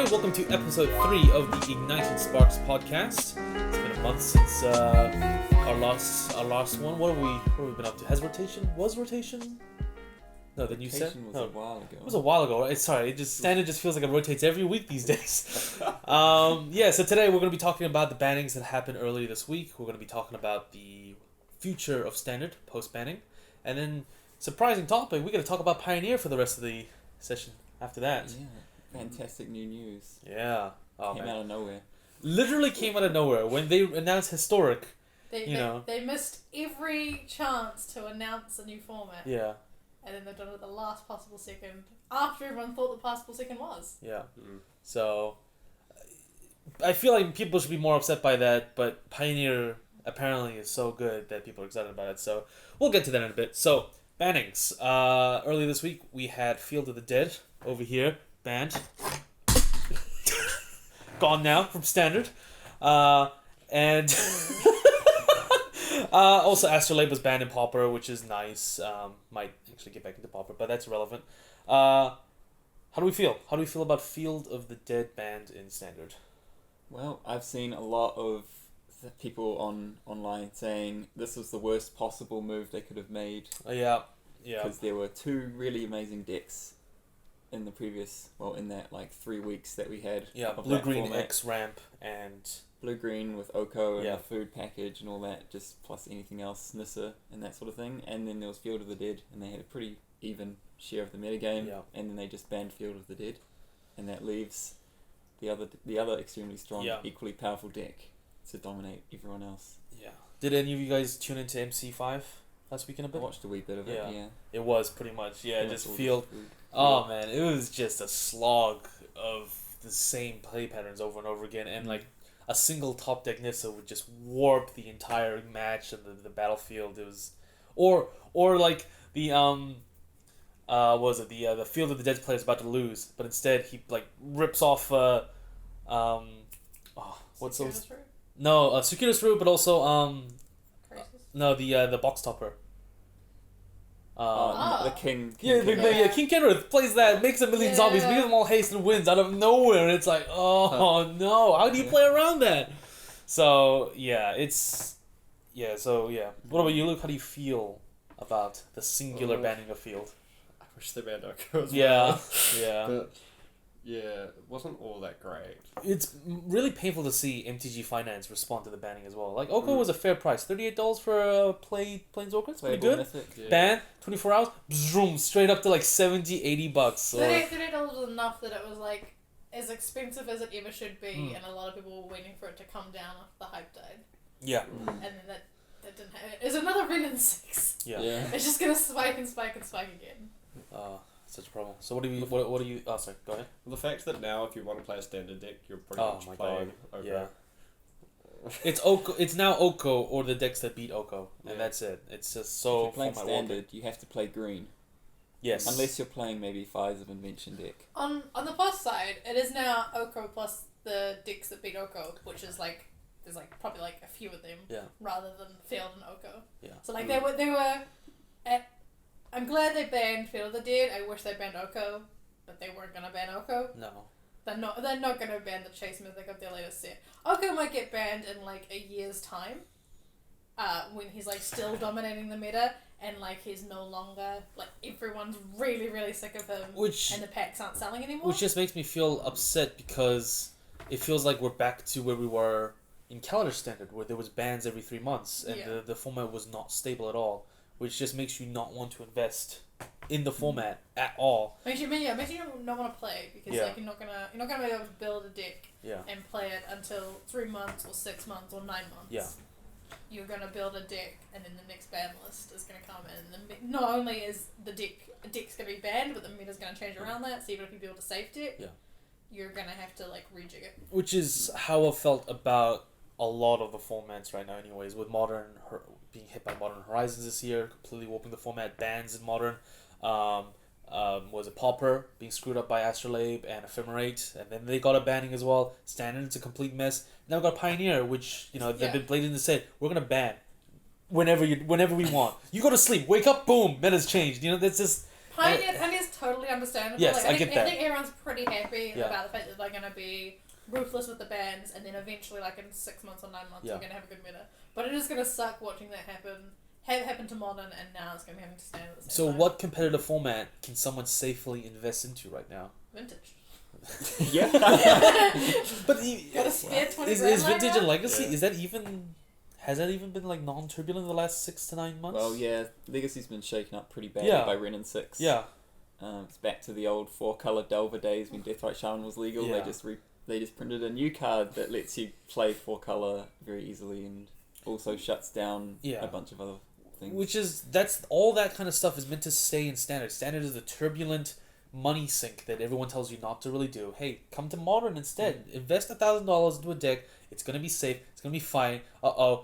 everybody. Welcome to episode 3 of the Ignited Sparks podcast. It's been a month since our last one. What have we been up to? Has rotation? Was rotation? No, the new set? Was a while ago. It was a while ago, right? Sorry, Standard just feels like it rotates every week these days. So today we're going to be talking about the bannings that happened earlier this week. We're going to be talking about the future of Standard post-banning. And then, surprising topic, we're going to talk about Pioneer for the rest of the session after that. Yeah, fantastic new news. Yeah. Oh, came out of nowhere. Literally came out of nowhere. When they announced Historic, They missed every chance to announce a new format. Yeah. And then they've done it at the last possible second, after everyone thought the possible second was. Yeah. So, I feel like people should be more upset by that, but Pioneer apparently is so good that people are excited about it. So, we'll get to that in a bit. So, bannings. Earlier this week, we had Field of the Dead over here, banned. Gone now from Standard. And... also, Astrolabe was banned in Pauper, which is nice. Might actually get back into Pauper, but that's irrelevant. How do we feel? How do we feel about Field of the Dead banned in Standard? Well, I've seen a lot of people online saying this was the worst possible move they could have made. Yeah. Because there were two really amazing decks in the previous, in that 3 weeks that we had. Yeah, Blue-Green X Ramp and... Blue-Green with Oko and Yeah. the food package and all that, just plus anything else, Nissa and that sort of thing. And then there was Field of the Dead, and they had a pretty even share of the metagame. Yeah. And then they just banned Field of the Dead, and that leaves the other extremely strong, equally powerful deck to dominate everyone else. Yeah. Did any of you guys tune into MC5 last weekend a bit? I watched a wee bit of it. Yeah. It was pretty much just all Field. just food. Oh man, it was just a slog of the same play patterns over and over again, and a single top deck Nissa would just warp the entire match and the battlefield. It was, or like the what was it, the Field of the Dead player is about to lose, but instead he rips off what's those? No, Circuitous Route, but also no, the box topper. The King King Kenrith plays that, makes a million zombies, makes them all haste and wins out of nowhere, and it's like, oh no, how do you play around that? So What about you, Luke? How do you feel about the singular banning of Field? I wish they banned Oko as well. Yeah. But it wasn't all that great. It's really painful to see MTG Finance respond to the banning as well. Oko was a fair price, $38 for a Planeswalker. It's pretty good. Mythic. Ban 24 hours, zoom straight up to $70-$80. $38 was enough that it was as expensive as it ever should be, and a lot of people were waiting for it to come down after the hype died. Yeah. And then that didn't happen. It's another Ren and 6. Yeah. It's just gonna spike and spike and spike again. Such a problem. So what do you? Oh, sorry. Go ahead. Well, the fact that now, if you want to play a standard deck, you're pretty much playing Oko. Yeah. It's Oko. It's now Oko or the decks that beat Oko, and that's it. It's just so. If you're playing standard, you have to play green. Yes. Unless you're playing maybe Fires of Invention deck. On the plus side, it is now Oko plus the decks that beat Oko, which is there's probably a few of them. Yeah. Rather than Field and Oko. Yeah. So they were at. I'm glad they banned Field of the Dead. I wish they banned Oko, but they weren't gonna ban Oko. No. They're not gonna ban the Chase Mythic of their latest set. Oko might get banned in a year's time. When he's still dominating the meta and he's no longer everyone's really, really sick of him, and the packs aren't selling anymore. Which just makes me feel upset because it feels like we're back to where we were in Calendar Standard, where there was bans every 3 months and the format was not stable at all. Which just makes you not want to invest in the format at all. Makes you not want to play because you're not gonna be able to build a deck and play it until 3 months or 6 months or 9 months. Yeah. You're gonna build a deck and then the next ban list is gonna come in. And not only is a deck's gonna be banned, but the meta's gonna change around that. So even if you build a safe deck, you're gonna have to rejig it. Which is how I felt about a lot of the formats right now, anyways. With Modern being hit by Modern Horizons this year, completely warping the format. Bans in Modern. Was it Pauper being screwed up by Astrolabe and Ephemerate, and then they got a banning as well. Standard, it's a complete mess. Now we got Pioneer, which they've been blatant and said we're gonna ban whenever we want. You go to sleep, wake up, boom, meta's changed. That's just Pioneer's totally understandable. Yes, like, I get that. I think everyone's pretty happy Yeah. about the fact that they're going to be ruthless with the bans, and then eventually, like in 6 months or 9 months, Yeah. we're going to have a good meta. But it is going to suck watching that happen. Have happened to Modern, and now it's going to be having to stand at the same So time. what competitive format can someone safely invest into right now? Vintage. Yeah. But Got a spare 20 is grand Vintage lying and around? Legacy, Yeah. has that even been like non-turbulent in the last 6 to 9 months? Well, yeah, Legacy's been shaken up pretty badly Yeah. by Ren and 6. Yeah. It's back to the old 4-color Delver days when Deathrite Shaman was legal. Yeah. They just printed a new card that lets you play 4-color very easily and also shuts down Yeah. a bunch of other things. That's all that kind of stuff is meant to stay in Standard. Standard is the turbulent money sink that everyone tells you not to really do. Hey, come to Modern instead. Invest $1,000 into a deck. It's gonna be safe. It's gonna be fine.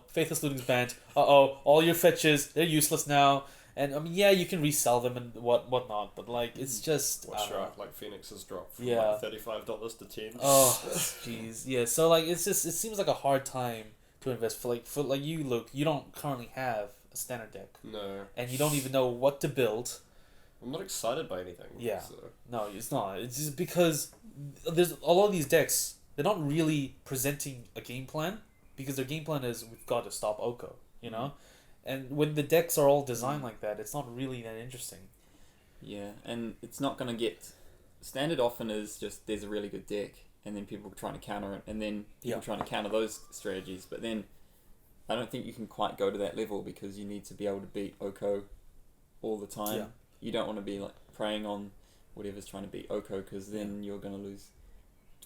Faithless Looting's banned. All your fetches, they're useless now. And I mean, yeah, you can resell them and whatnot, but like it's just. What's right? Like Phoenix has dropped from Yeah. like $35 to $10. Oh, jeez, yeah. So like, it seems like a hard time to invest for like you, Luke. You don't currently have a Standard deck, No, and you don't even know what to build. I'm not excited by anything. Yeah. So. No, it's not. It's just because there's a lot of these decks. They're not really presenting a game plan because their game plan is we've got to stop Oko. You know, and when the decks are all designed like that, it's not really that interesting. Yeah, and it's not going to get... Standard often is just there's a really good deck, and then people trying to counter it, and then people trying to counter those strategies. But then I don't think you can quite go to that level because you need to be able to beat Oko all the time. Yeah. You don't want to be like preying on whatever's trying to beat Oko because then you're going to lose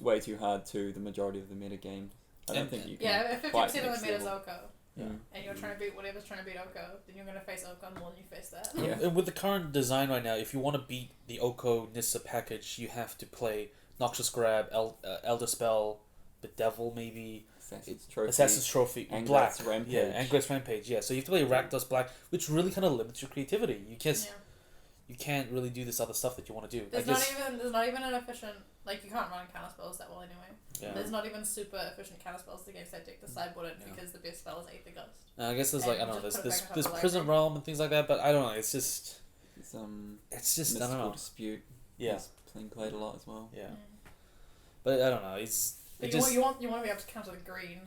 way too hard to the majority of the meta game. I don't think you can. Yeah, if 50% quite of the next meta's level. Oko, Yeah. and you're trying to beat whatever's trying to beat Oko, then you're going to face Oko more than you face that. Yeah. And with the current design right now, if you want to beat the Oko Nissa package, you have to play Noxious Grab, Elder Spell, Bedevil maybe, Assassin's Trophy, Angrath's Black, Rampage. yeah, Angrath's Rampage, yeah. So you have to play Rakdos Black, which really kind of limits your creativity. You can't really do this other stuff that you want to do. There's not even an efficient, like you can't run counter spells that well anyway. Yeah. There's not even super efficient counter spells against that deck to sideboard it because the best spell is Aether Ghost. I guess there's like, I don't know, just there's put it back on top of the Prison library. Realm and things like that, but I don't know, it's just Mystical I don't know. Dispute. Yeah. Is played a lot as well. Yeah. But I don't know, it's You, it just want to be able to counter the green.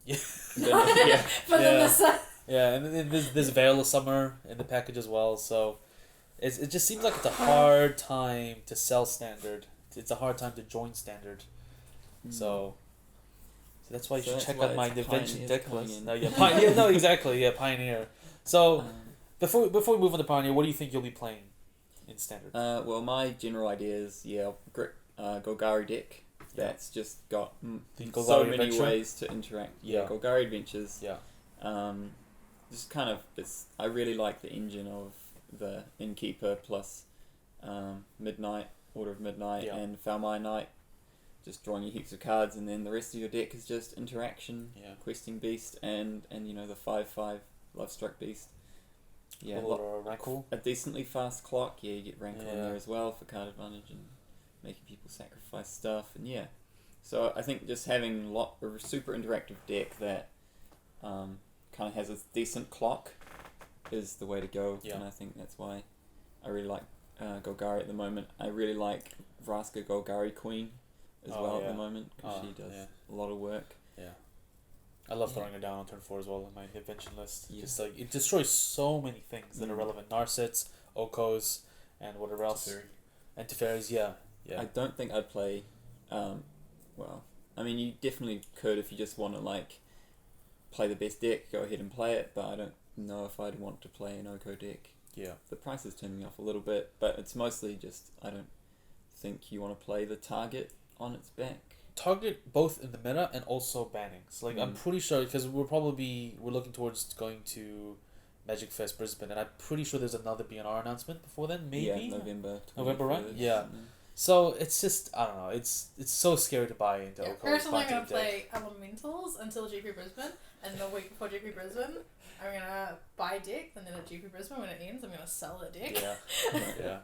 yeah. Yeah. But Yeah. then the Yeah, and then there's Veil of Summer in the package as well, so it just seems like it's a hard time to sell Standard. It's a hard time to join Standard. So that's why you So should that's check why out my it's Dimension Pioneers deck coming list. in. No, yeah, Pioneer. No, exactly. Yeah, Pioneer. So Um, before we move on to Pioneer, what do you think you'll be playing in Standard? well, my general idea is Golgari deck. That's just got The so Golgari many Adventure? ways to interact. Yeah. Golgari Adventures. Yeah. Just kind of I really like the engine of the Innkeeper plus Midnight, Order of Midnight, Yeah. and Falmai Knight. Just drawing you heaps of cards, and then the rest of your deck is just interaction, Yeah. questing beast, and the 5/5 Lovestruck beast. Yeah, Or Rankle? a decently fast clock. Yeah, you get Rankle in Yeah. there as well for card advantage and making people sacrifice stuff, and yeah. So I think just having a super interactive deck that kind of has a decent clock is the way to go, Yeah. and I think that's why I really like Golgari at the moment. I really like Vraska Golgari Queen as Oh, well at yeah. the moment because Oh, she does yeah. a lot of work. Yeah. I love Yeah. throwing it down on turn 4 as well in my invention list. Yeah. Just like it destroys so many things that are relevant. Narsets, Okos, and whatever else. Teferi. And Teferis, yeah. I don't think I'd play. Well, I mean, you definitely could if you just want to like play the best deck. Go ahead and play it, but I don't know if I'd want to play an Oko deck. Yeah. The price is turning me off a little bit, but it's mostly just I don't think you want to play the target on its back. Target both in the meta and also Bannings. Like I'm pretty sure because we're looking towards going to Magic Fest Brisbane, and I'm pretty sure there's another BNR announcement before then. Maybe Yeah, November. November, right? 23rd, Yeah. something. So it's just I don't know. It's so scary to buy into Yeah, Oko. personally, I'm buy gonna into the deck. play Elementals until GP Brisbane, and the week before GP Brisbane, I'm gonna buy a deck, and then at GP Brisbane when it ends, I'm gonna sell the deck. Yeah. Yeah.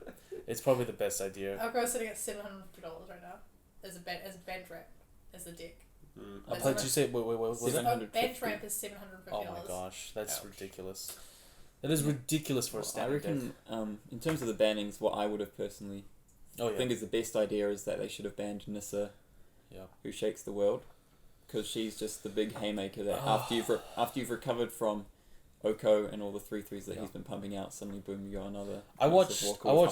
It's probably the best idea. Oko is sitting at $750 right now as a band ramp as the deck. How much did you say? Wait, what was it? $750. Band ramp is $750. Oh my gosh, that's Ouch. ridiculous. That is ridiculous for a I standard deck. reckon, in terms of the bannings, what I would have personally think is the best idea is that they should have banned Nissa, who shakes the world, because she's just the big haymaker that after you've recovered from Oko and all the 3/3s that he's been pumping out, suddenly boom, you got another. I watched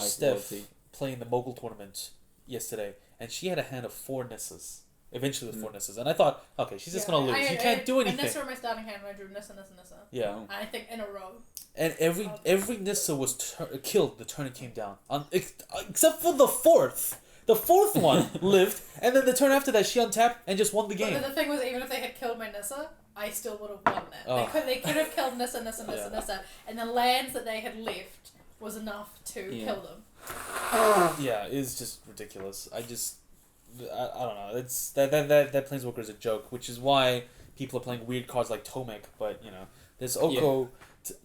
Steph playing the mogul tournament yesterday, and she had a hand of 4 Nissas. Eventually with 4 Nissas, and I thought, okay, she's just gonna lose. You can't do anything. Nissa were my starting hand when I drew Nissa. Yeah. And I think in a row. And every Nissa was killed the turn it came down, except for the 4th. The 4th one lived, and then the turn after that she untapped and just won the game. But the thing was, even if they had killed my Nissa, I still would have won it. Oh. They could have killed Nissa, and the lands that they had left was enough to kill them. Yeah, it's just ridiculous. I don't know. It's that Planeswalker is a joke, which is why people are playing weird cards like Tomek. But there's Oko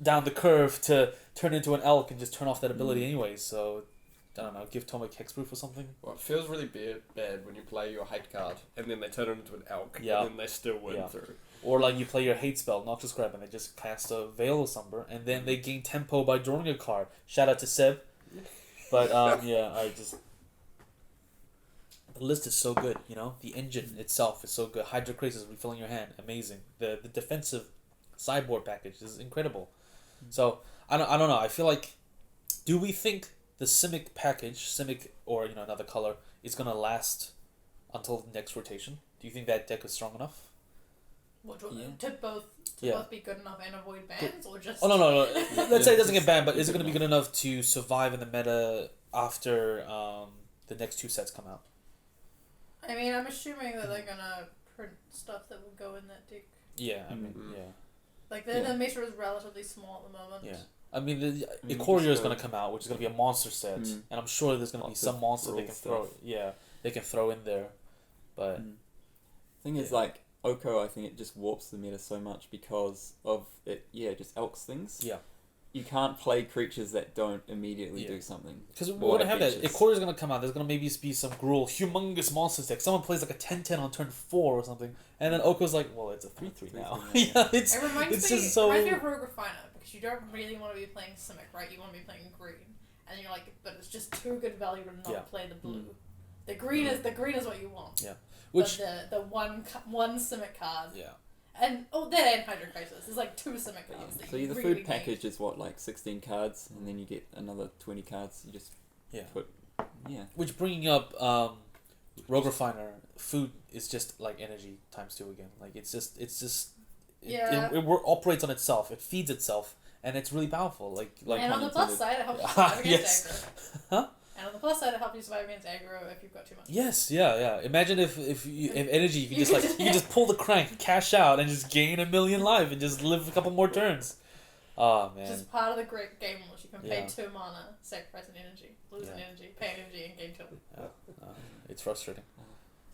down the curve to turn into an elk and just turn off that ability anyways. So I don't know. Give Tomek hexproof or something. Well, it feels really bad when you play your hate card and then they turn it into an elk and then they still win through. Or like you play your hate spell, Noxious Grab, and they just cast a Veil of Slumber, and then they gain tempo by drawing a card. Shout out to Seb. But I just. The list is so good, The engine itself is so good. Hydra Crisis refilling your hand, amazing. The defensive sideboard package is incredible. So I don't know. I feel like, do we think the Simic package, Simic or another color, is gonna last until the next rotation? Do you think that deck is strong enough? To both be good enough and avoid bans, or just? Oh no. Let's say it doesn't get banned, but is it gonna be good enough to survive in the meta after the next 2 sets come out? I mean, I'm assuming that they're gonna print stuff that will go in that deck. Yeah, I mean, Like, the meta is relatively small at the moment. Yeah. I mean, the Ikoria is going to come out, which is going to be a monster set. And I'm sure there's going to be some monster they can throw. Yeah, they can throw in there. But... thing is, like, Oko, I think it just warps the meta so much because of it, just elks things. Yeah. You can't play creatures that don't immediately do something. Because we're going to have that. Ikoria is going to come out. There's going to maybe be some gruel, humongous monster deck. Someone plays like a 10-10 on turn 4 or something. And then Oko's like, well, it's a 3-3 now. It reminds me of Rogue Refiner, because you don't really want to be playing Simic, right? You want to be playing green. And you're like, but it's just too good value to not play the blue. The green is what you want. Yeah. Which the one Simic card. Yeah. And that and Hydra Crisis. There's like 2 Simic cards. So the food package is what, like 16 cards, and then you get another 20 cards. You just put Which, bringing up Rogue Refiner, food is just like energy times 2 again. Like it operates on itself. It feeds itself, and it's really powerful. Like and on the plus side, it helps you survive against aggro. Huh? And on the plus side, it helps you survive against aggro if you've got too much. Yes, yeah. Imagine if energy, you can just pull the crank, cash out, and just gain 1,000,000 life and just live a couple more turns. Oh man. Just part of the great game rules. You can pay 2 mana, sacrifice an energy, lose an energy, pay energy, and gain 2. It's frustrating.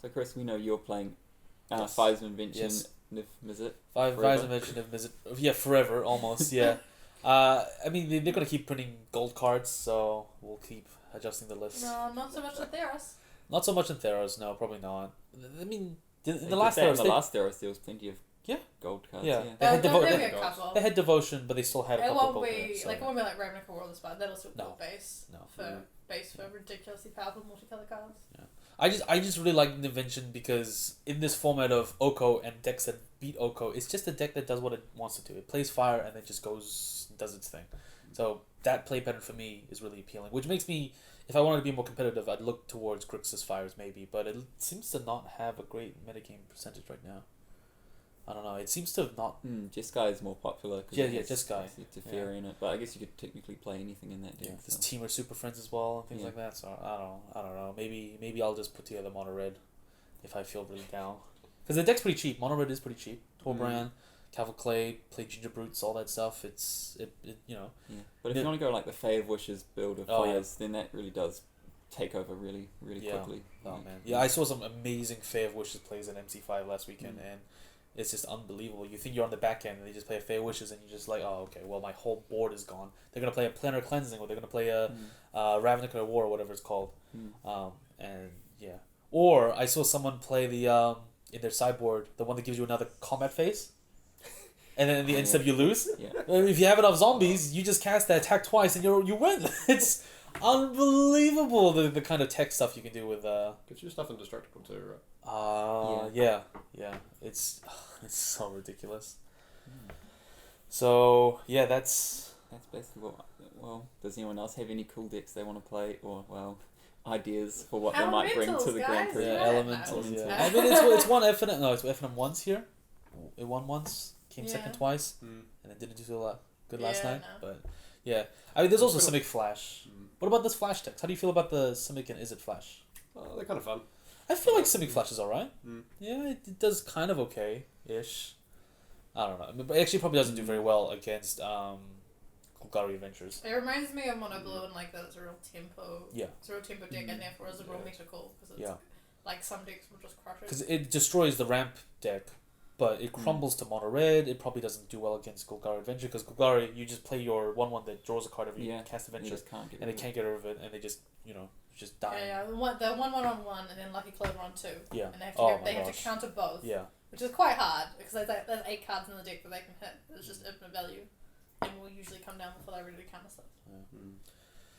So Chris, we know you're playing Five's Invention, Niv Mizzet. Five's Invention, Niv Mizzet. Yeah, forever almost. Yeah. I mean, they're gonna keep printing gold cards, so we'll keep adjusting the list. No, not so much in Theros. Not so much in Theros, no, probably not. I mean, in the last Theros, there was plenty of gold cards. Yeah. They had Devotion, but they still had a couple of gold cards. It won't be like Ravnica World of Spire. That'll still be base for ridiculously powerful multicolor cards. Yeah. I just really like Invention because in this format of Oko and decks that beat Oko, it's just a deck that does what it wants to do. It plays fire and then just goes and does its thing. So that play pattern for me is really appealing, which makes me, if I wanted to be more competitive, I'd look towards Grixis Fires maybe, but it seems to not have a great metagame percentage right now. I don't know. It seems to have not. Jeskai is more popular. Jeskai. Teferi in it, but I guess you could technically play anything in that deck. Yeah, there's Teamer Super Friends as well and things like that. So I don't know. Maybe I'll just put together Mono Red if I feel really down. Because the deck's pretty cheap. Mono Red is pretty cheap. Torbran, Cavalcade, play Ginger Brutes, all that stuff. It Yeah. But if you want to go like the Fae of Wishes build of players, then that really does take over really quickly. Oh man. Yeah, I saw some amazing Fae of Wishes plays in MC5 last weekend and it's just unbelievable. You think you're on the back end and they just play a Fae Wishes and you're just like, oh, okay, well, my whole board is gone. They're going to play a Planar Cleansing or they're going to play a Ravnica War or whatever it's called. Or I saw someone play the in their sideboard, the one that gives you another combat phase. and then in the end step you lose. Yeah. If you have enough zombies, you just cast that attack twice and you win. It's unbelievable the kind of tech stuff you can do with Gives you stuff indestructible too, right? yeah. It's so ridiculous. So yeah, that's basically what. Well, does anyone else have any cool decks they want to play, or ideas for what they might bring to the Grand Prix? Yeah, elementals. Elementals. Yeah. I mean, it's one FNM. No, it's FNM once here. It won once, came second Yeah. twice, and it didn't do so good last night. no. But yeah, I mean, there's also Cool. Simic Flash. What about this Flash text? How do you feel about the Simic and Is It Flash? They're kind of fun. I feel like Simic Flash is alright. Mm. Yeah, it does kind of okay-ish. I don't know. I mean, but it actually probably doesn't do very well against Golgari Adventures. It reminds me of Mono Blue and like that it's a real tempo. Yeah. It's a real tempo deck, and therefore it's a real meta call because it's Yeah. like some decks will just crush it. Because it destroys the ramp deck, but it crumbles to mono red. It probably doesn't do well against Golgari Adventure because Golgari, you just play your 1/1 that draws a card every cast You Adventure, just can't get and they rid of can't get rid of it, and they just just die. Yeah, the one on one, and then Lucky Clover on 2. Yeah. And they have to Oh go, my they have to gosh. counter both. Yeah. Which is quite hard because there's 8 cards in the deck that they can hit. It's just infinite value, and will usually come down before they really counter stuff.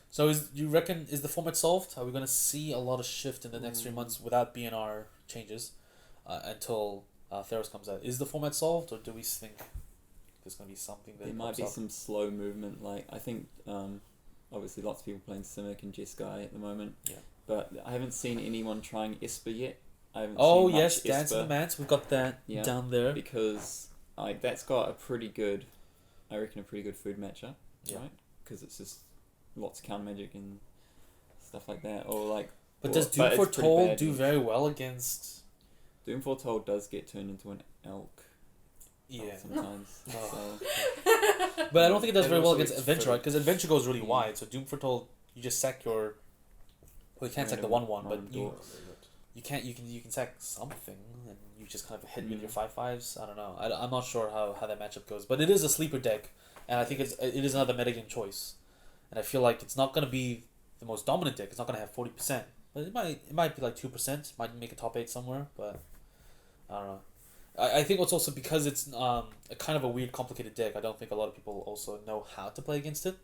So you reckon is the format solved? Are we gonna see a lot of shift in the next 3 months without BNR changes until Theros comes out? Is the format solved, or do we think there's gonna be something that There might pops be up? some slow movement. Like I think, obviously, lots of people playing Simic and Jeskai at the moment. Yeah. But I haven't seen anyone trying Esper yet. I haven't Oh seen much yes, Dance Esper in the Mats. We've got that Yeah. down there. because that's got a pretty good, I reckon, a pretty good food matchup. Yeah. Right? Because it's just lots of counter magic and stuff like that. Or like. But or- does Doom it's pretty Foretold bad. do very well against? Doom Foretold does get turned into an elk. Yeah. Sometimes. No. So, But I don't think it does And very well also against it's Adventure, food. right? Because Adventure goes really Yeah. wide. So Doom Foretold, you just sack your. Well, you can't sack the 1/1, but Random you dorks. you can sack something, and you just kind of hit with Mm. your 5/5s. I don't know. I'm not sure how that matchup goes, but it is a sleeper deck, and I think it is another metagame choice, and I feel like it's not gonna be the most dominant deck. It's not gonna have 40%, but it might be like 2%. Might make a top 8 somewhere, but I don't know. I think it's also because it's a kind of a weird, complicated deck. I don't think a lot of people also know how to play against it,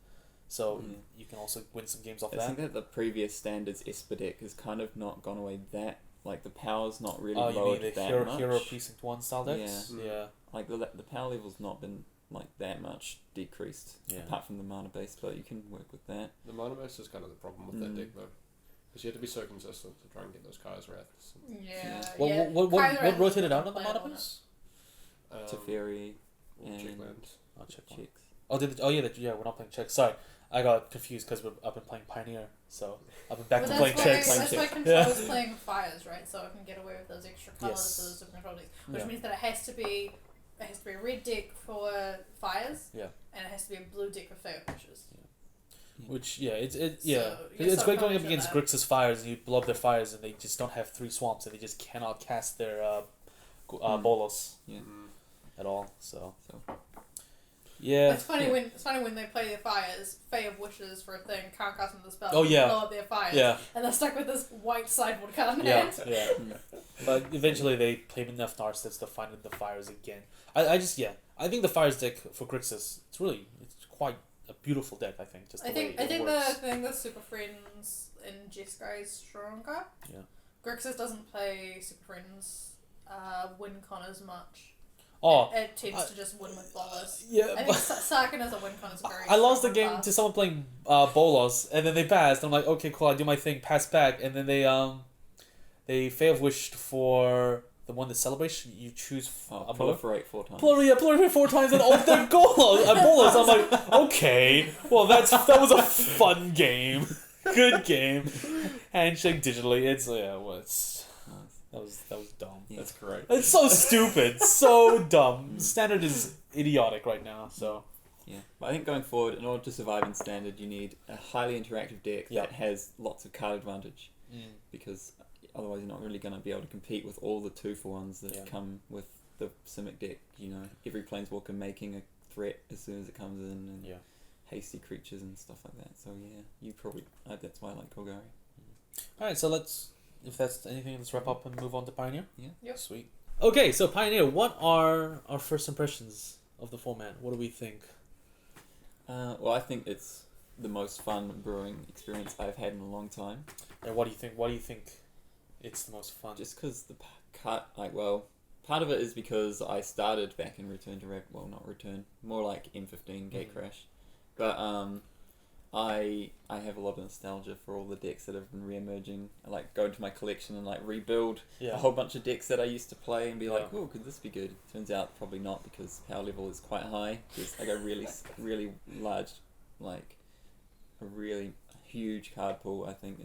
so Yeah. you can also win some games off I that. think that the previous Standards Esper deck has kind of not gone away that. Like, the power's not really Oh, you mean lowered the that Hero much. Precinct 1 style decks? Yeah. Yeah. Like, the power level's not been, like, that much decreased. Yeah. Apart from the mana base, but you can work with that. The mana base is kind of the problem with that Mm. deck, though. Because you have to be so consistent to try and get those Kai's Wraths. Yeah. What Kaiser Wrath rotated is out on the playable mana on it. base? Teferi Or and Checklands. I'll check one. chicks. Oh, we're not playing check. Sorry, I got confused because I've been playing Pioneer, so I've been back But to that's playing why, checks. that's why Check. control's playing fires, right? So I can get away with those extra colours Yes. for those super control decks. Which Yeah. means that it has to be a red deck for fires. Yeah. And it has to be a blue deck for Fire Pushes. Which it's So, yeah, you're it's so great going conscious up of against that. Grixis fires and you blow up their fires and they just don't have 3 swamps and they just cannot cast their bolos Yeah. at all. So So yeah, It's funny when they play their fires, Fey of Wishes for a thing, can't cast them with the spell. Oh, yeah. Blow up their fires. yeah, And they're stuck with this white sideboard card in yeah, hand. yeah. But eventually they play enough Narcissist to find the fires again. I think the fires deck for Grixis it's quite a beautiful deck. I think just the I think way it works. the Super Friends in Jeskai is stronger. Yeah. Grixis doesn't play Super Friends win con as much. Oh, It tends to just win with bolas. yeah. I think Sarkin as a win con is very I lost the strong game class. to someone playing Bolos, and then they passed. I'm like, okay, cool. I do my thing, pass back, and then they fail wished for the one that celebrates. You choose a bola. proliferate 4 times. Proliferate 4 times and all their Bolos. I'm like, okay, well that was a fun game, good game. Handshake digitally. It's that was dumb. Yeah. That's great. It's so stupid, so dumb. Standard is idiotic right now. So Yeah, but I think going forward, in order to survive in Standard, you need a highly interactive deck Yeah. that has lots of card advantage, because otherwise you're not really going to be able to compete with all the 2-for-1s that Yeah. come with the Simic deck. You know, every Planeswalker making a threat as soon as it comes in, and yeah. hasty creatures and stuff like that. So yeah, you probably that's why I like Golgari. All right, so if that's anything, let's wrap up and move on to Pioneer. Yeah. Yep. Sweet. Okay, so Pioneer, what are our first impressions of the format? What do we think? Well, I think it's the most fun brewing experience I've had in a long time. And what do you think? Why do you think it's the most fun? Just because part of it is because I started back in Return to Rav. Well, not Return, more like M15 Gatecrash, but I have a lot of nostalgia for all the decks that have been re-emerging. I like go into my collection and like rebuild a whole bunch of decks that I used to play and be like, oh, could this be good? Turns out probably not, because power level is quite high. Because I go really large, like a really huge card pool. I think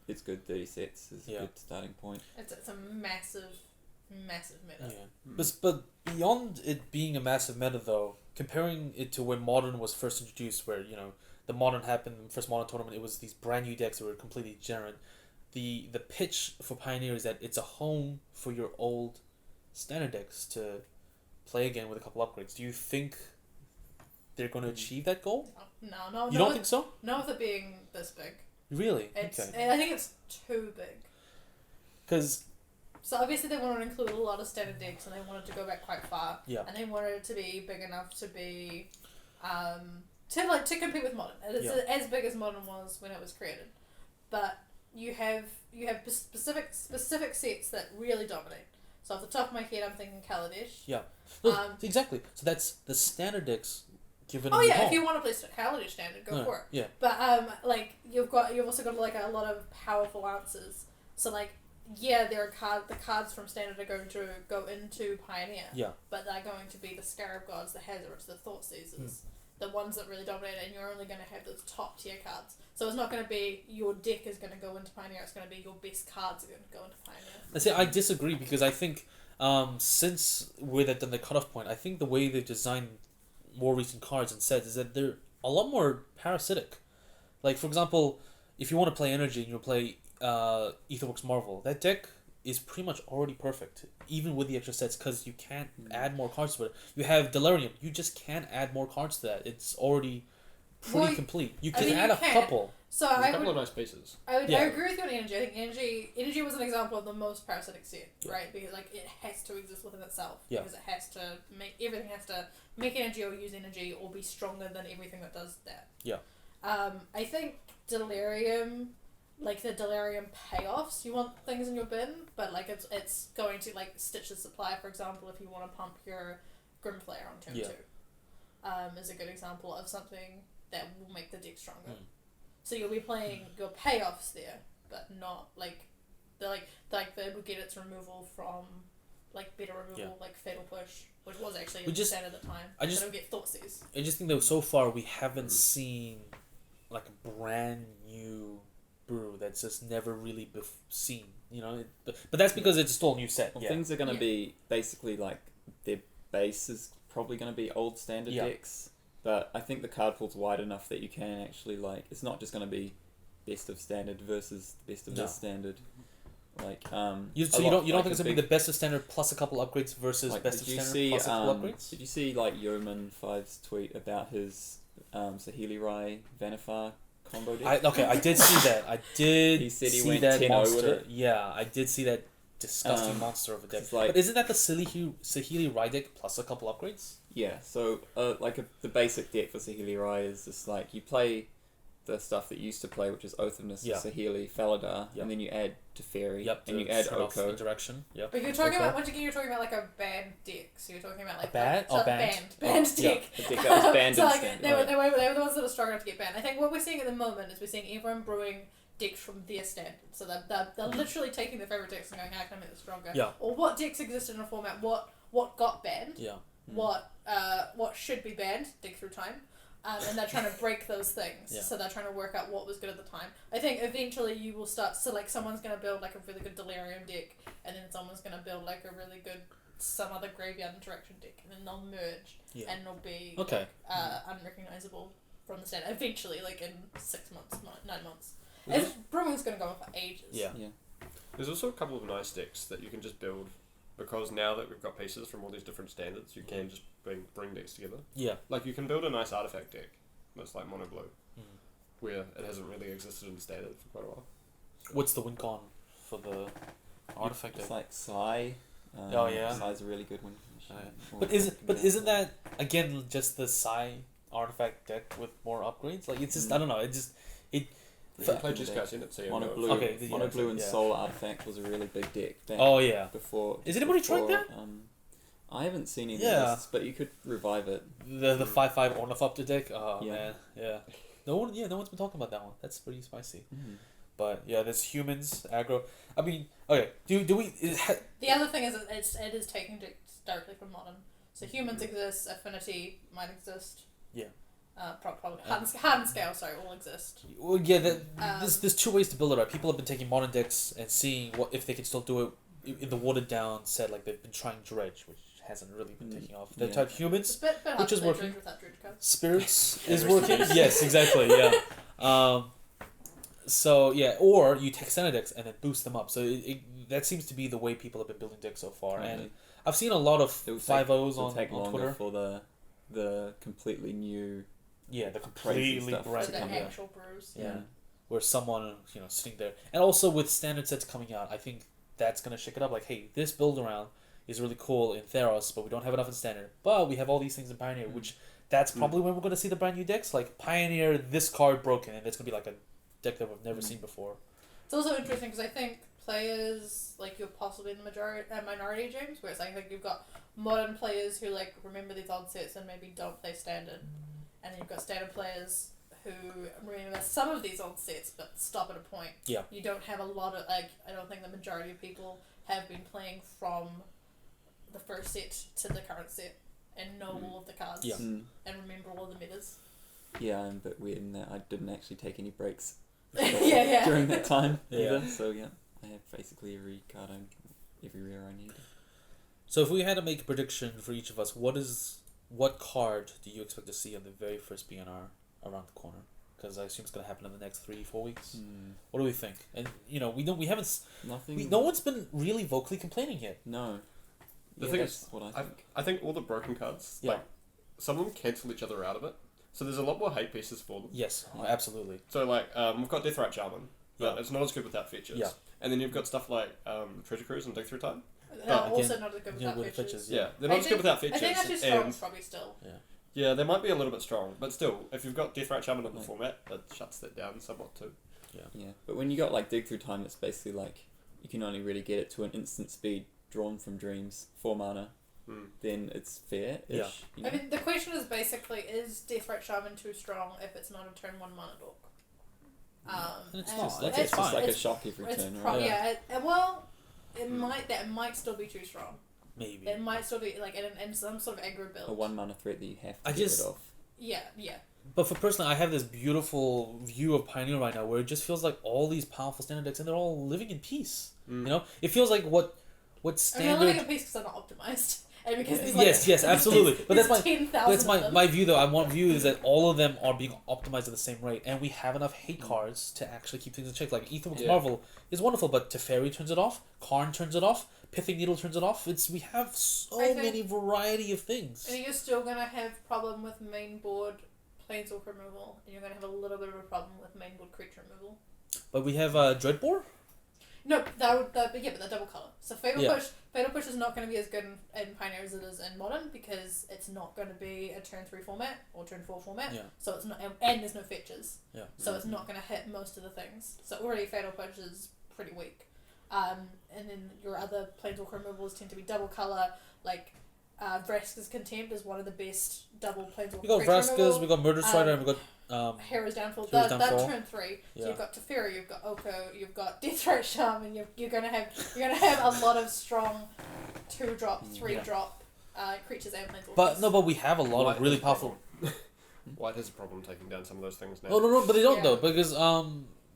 it's good. 30 sets is a good starting point. It's a massive meta. Yeah. But beyond it being a massive meta, though, comparing it to when Modern was first introduced, where, you know, the Modern happened, the first Modern tournament, it was these brand new decks that were completely degenerate. The pitch for Pioneer is that it's a home for your old Standard decks to play again with a couple upgrades. Do you think they're going to achieve that goal? No. You don't think so? Not with it being this big. Really? Okay. Okay. I think it's too big. Because... So obviously they wanted to include a lot of standard decks, and they wanted to go back quite far. Yeah. And they wanted it to be big enough to be, to compete with Modern. It's as big as Modern was when it was created, but you have specific sets that really dominate. So off the top of my head, I'm thinking Kaladesh. Yeah. Exactly. So that's the standard decks given. Oh yeah, home. if you want to play Kaladesh standard, go for it. Yeah. But like you've also got like a lot of powerful answers. So like. Yeah, there are the cards from Standard are going to go into Pioneer. Yeah. But they're going to be the Scarab Gods, the Hazards, the Thought Seizers, the ones that really dominate, and you're only going to have those top tier cards. So it's not going to be your deck is going to go into Pioneer, it's going to be your best cards are going to go into Pioneer. See, I disagree, because I think since we're at the cutoff point, I think the way they've designed more recent cards and sets is that they're a lot more parasitic. Like, for example, if you want to play Energy and you play Etherworks Marvel, that deck is pretty much already perfect, even with the extra sets, because you can't add more cards to it. You have Delirium, you just can't add more cards to that. It's already pretty complete. You can add a couple. So There's a couple of nice pieces. I agree with you on Energy. I think Energy was an example of the most parasitic set, right? Because like it has to exist within itself. Yeah. Because it has to everything has to make energy or use energy or be stronger than everything that does that. Yeah. I think Delirium. Like the Delirium payoffs, you want things in your bin, but like it's going to like stitch the supply, for example, if you want to pump your Grimflayer on turn 2. Is a good example of something that will make the deck stronger. So you'll be playing your payoffs there, but not like they will get its removal from like better removal, like Fatal Push, which was actually standard at the time. It'll get Thought Seize. I just think that so far we haven't seen like a brand new brew that's just never really seen, you know, but that's because it's still a new set. Well, things are going to be basically like their base is probably going to be old Standard decks, but I think the card pool's wide enough that you can actually like it's not just going to be best of Standard versus best of this Standard. Like you don't think it's gonna be the best of Standard plus a couple upgrades versus like, best of Standard plus a couple upgrades? Did you see like Yeoman 5's tweet about his Sahili Rai Vanifar combo deck? I did see that. I did. He said he see went that 10-0 monster. with it. Yeah, I did see that disgusting monster of a deck. Like, but isn't that the Sahili Rai deck plus a couple upgrades? Yeah. So the basic deck for Sahili Rai is just like you play the stuff that you used to play, which is Oath of Sahili, Faladar, and then you add Teferi, and you add Oko. Interaction. Yep. But you're talking about once again, you're talking about like a banned deck. So you're talking about like banned deck. The deck that was banned so in like Standard. they were the ones that are strong enough to get banned. I think what we're seeing at the moment is we're seeing everyone brewing decks from their standard. So they're literally taking their favorite decks and going, how can I make this stronger? Yeah. Or what decks existed in a format? What got banned? Yeah. What should be banned? Dig through time. And they're trying to break those things. Yeah. So they're trying to work out what was good at the time. I think eventually you will start, so like someone's going to build like a really good Delirium deck, and then someone's going to build like a really good some other graveyard interaction deck, and then they'll merge, and it'll be unrecognizable from the stand. Eventually, like in 6 months, 9 months. Brewing's going to go on for ages. Yeah. There's also a couple of nice decks that you can just build, because now that we've got pieces from all these different standards, you can just bring decks together. Yeah. Like you can build a nice artifact deck that's like mono blue, where it hasn't really existed in standard for quite a while. What's the win con for the artifact deck? It's like Sai Oh, yeah. Psy's a really good one. Isn't that again just the Psy artifact deck with more upgrades? Like it's just I don't know. It just it. You played just guys in it, so you Mono know. blue, Okay, mono blue and yeah. soul artifact was a really big deck. Back Oh yeah. Before. Is anybody trying before, that? I haven't seen any Yeah. lists, but you could revive it. The 5/5 Ornithopter deck. Oh Yeah. man, yeah. No one's been talking about that one. That's pretty spicy. Mm. But yeah, there's humans aggro. I mean, okay. Do we? The other thing is that it is taking decks directly from modern. So humans exist, affinity might exist. Yeah. Probably hard and scale. Sorry, all exist. Well, yeah. There's two ways to build it right. People have been taking modern decks and seeing what if they can still do it in the watered down set like they've been trying Dredge, which hasn't really been taking off. They've tried It's humans. a bit hard Which to is play working. Dredge without Dredge cards. Spirits is working. Yes, exactly. Yeah. So yeah, or you take standard decks and then boost them up. So that seems to be the way people have been building decks so far. Right. And I've seen a lot of It would 5-0s It'll take on longer Twitter. for the completely new. Yeah, the crazy completely stuff brand For to the come new. out. actual brews. Yeah. Where someone sitting there, and also with standard sets coming out, I think that's gonna shake it up. Like, hey, this build around is really cool in Theros, but we don't have enough in standard. But we have all these things in Pioneer, which that's probably when we're gonna see the brand new decks. Like Pioneer, this card broken, and it's gonna be like a deck that we've never seen before. It's also interesting because I think players like you're possibly in the minority, James, where it's like I think you've got modern players who like remember these old sets and maybe don't play standard, and then you've got standard players who remember some of these old sets but stop at a point. Yeah. You don't have a lot of I don't think the majority of people have been playing from the first set to the current set and know all of the cards Yeah. and remember all of the metas. Yeah, I'm a bit weird in that I didn't actually take any breaks yeah. during that time Yeah. either. So yeah, I have basically every card every rare I need. So if we had to make a prediction for each of us, what card do you expect to see on the very first BNR around the corner? Because I assume it's gonna happen in the next 3-4 weeks. What do we think? And we haven't. Nothing. No one's been really vocally complaining yet. No. The Yeah, thing that's is, what I think. I think all the broken cards, Yeah. like, some of them cancel each other out of it. So there's a lot more hate pieces for them. Yes, absolutely. So, like, we've got Deathrite Shaman, but Yeah. it's not as good without features. Yeah. And then you've got stuff like Treasure Cruise and Dig Through Time. Also again, not as good Yeah, without with the features. features. Yeah, they're not as good without features. I think actually strong and probably still. yeah, they might be a little bit strong, but still, if you've got Deathrite Shaman in the format, that shuts that down somewhat too. Yeah, but when you got like Dig Through Time, it's basically like you can only really get it to an instant speed drawn from Dreams, 4 mana. Then it's fair. Yeah. You know? I mean, the question is basically, is Deathrite Shaman too strong if it's not a turn 1 mana dork? And it's and not. It's It's just fine. like a it's- shock every It's turn, pro- right? well, it might still be too strong. Maybe. It might still be like in some sort of aggro build. A 1 mana threat that you have to I get just- rid of. Yeah. But for personally, I have this beautiful view of Pioneer right now where it just feels like all these powerful standard decks and they're all living in peace. It feels like what I mean, standard. I'm living in peace because they're not optimized, and because there's like Yes, absolutely. But that's my 10,000 my view though. My view is that all of them are being optimized at the same rate, and we have enough hate cards to actually keep things in check. Like Etherbox Marvel is wonderful, but Teferi turns it off, Karn turns it off, Pithing Needle turns it off. We have so I think- many variety of things. And you're still gonna have problem with main board Planeswalker removal, and you're gonna have a little bit of a problem with main board creature removal. But we have Dreadbore. No, but they're double color. So Fatal Yeah. Push is not going to be as good in Pioneer as it is in Modern because it's not going to be a turn 3 format or turn 4 format. Yeah. So it's not, and there's no fetches. Yeah. So it's not going to hit most of the things. So already Fatal Push is pretty weak. And then your other Planeswalker removals tend to be double color, like Vraska's Contempt is one of the best double Planeswalker We got creature Vraska's, removal. we got Murder Strider, and we got Hero's Downfall. Hero's That's Downfall. turn 3. Yeah. So you've got Teferi, you've got Oko, you've got Deathrite Shaman. You're gonna have a lot of strong 2-drop, 3-drop creatures and planeswalkers. But we have a lot White of really has a powerful. problem. White has a problem taking down some of those things now. Oh no, but they don't Yeah. though because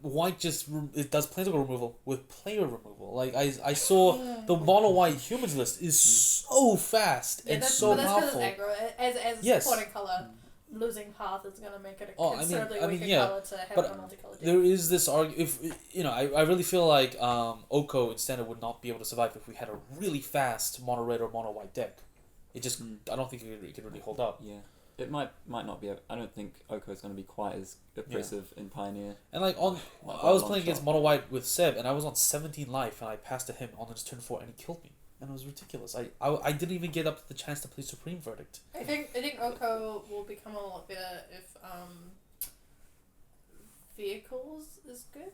White just it does planeswalker removal with player removal. Like I saw the mono white humans list is so fast Yeah, and that's, so but that's powerful. because it's aggro. As a Yes. supporting color, losing path is gonna make it a Oh, I mean- considerably I mean, weaker yeah, color to have but a multicolor deck. There is this argument. If I really feel like Oko in standard would not be able to survive if we had a really fast mono red or mono white deck. It just I don't think it could really hold up. Yeah. It might not be. I don't think Oko is going to be quite as oppressive in Pioneer. And like I was long playing against shot. mono white with Seb, and I was on 17 life, and I passed to him on his turn 4, and he killed me. and it was ridiculous. I didn't even get up the chance to play Supreme Verdict. I think Oko will become a lot better if vehicles is good.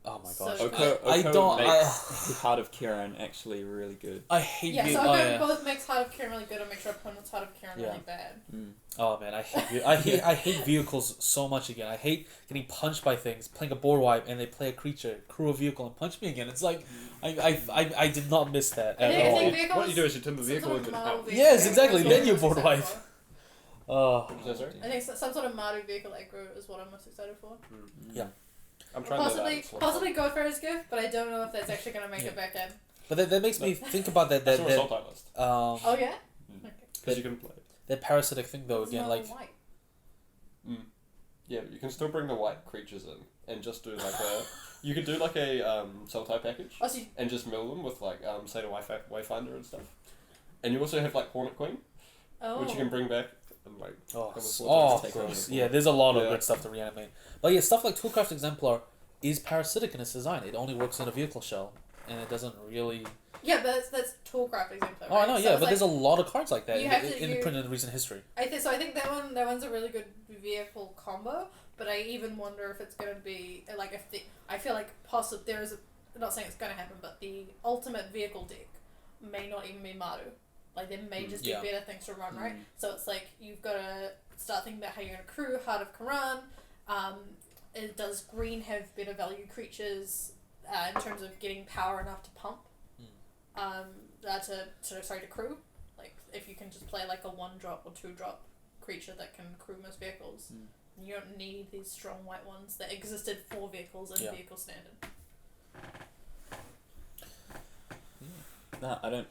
Oh my So- gosh. Oko I don't. makes Heart of Kiran actually really good. I hate Yeah, ve- so oh, Oko yeah. both makes Heart of Kiran really good and makes your opponent's Heart of Kiran Yeah. really bad. Oh man, I hate vehicles so much again. I hate getting punched by things, playing a board wipe, and they play a creature, crew a vehicle, and punch me again. It's like I did not miss that I at think- I all. think vehicles- What you do is you turn the some vehicle sort of into model out. vehicle Yes, exactly, aggro is then what you I'm board most excited wipe. for. What was that, sorry? I think some sort of Maru vehicle aggro is what I'm most excited for. I'm trying to do that. Possibly go for his gift, but I don't know if that's actually going to make Yeah. it back in. But that makes me think about that That's on Assault Banlist. Oh yeah? Mm. Okay. Because you can play. that parasitic thing though It's again, not like white. Yeah, but you can still bring the white creatures in and just do like a. You could do like a cell type package Oh, so you, and just mill them with like say the Wayfinder and stuff. And you also have like Hornet Queen, oh. which you can bring back and like. oh, That was oh take gross. over. Yeah, there's a lot of Yeah. good stuff to reanimate. But yeah, stuff like Toolcraft Exemplar is parasitic in its design. It only works in a vehicle shell, and it doesn't really. Yeah, but that's Toolcraft exemplar. Oh, I right? know, So yeah, it's but there's a like, lot of cards like that you in, have to in use- printed in recent history. I think that one's a really good vehicle combo. But I even wonder if it's gonna be like if the I feel like there is I'm not saying it's gonna happen, but the ultimate vehicle deck may not even be Maru. Like there may just be Yeah. better things to run, right? So it's like you've got to start thinking about how you're gonna crew Heart of Karan. Does green have better value creatures in terms of getting power enough to pump? To crew. Like if you can just play like a 1-drop or 2-drop creature that can crew most vehicles. You don't need these strong white ones that existed for vehicles in Yeah. vehicle standard. No, I don't.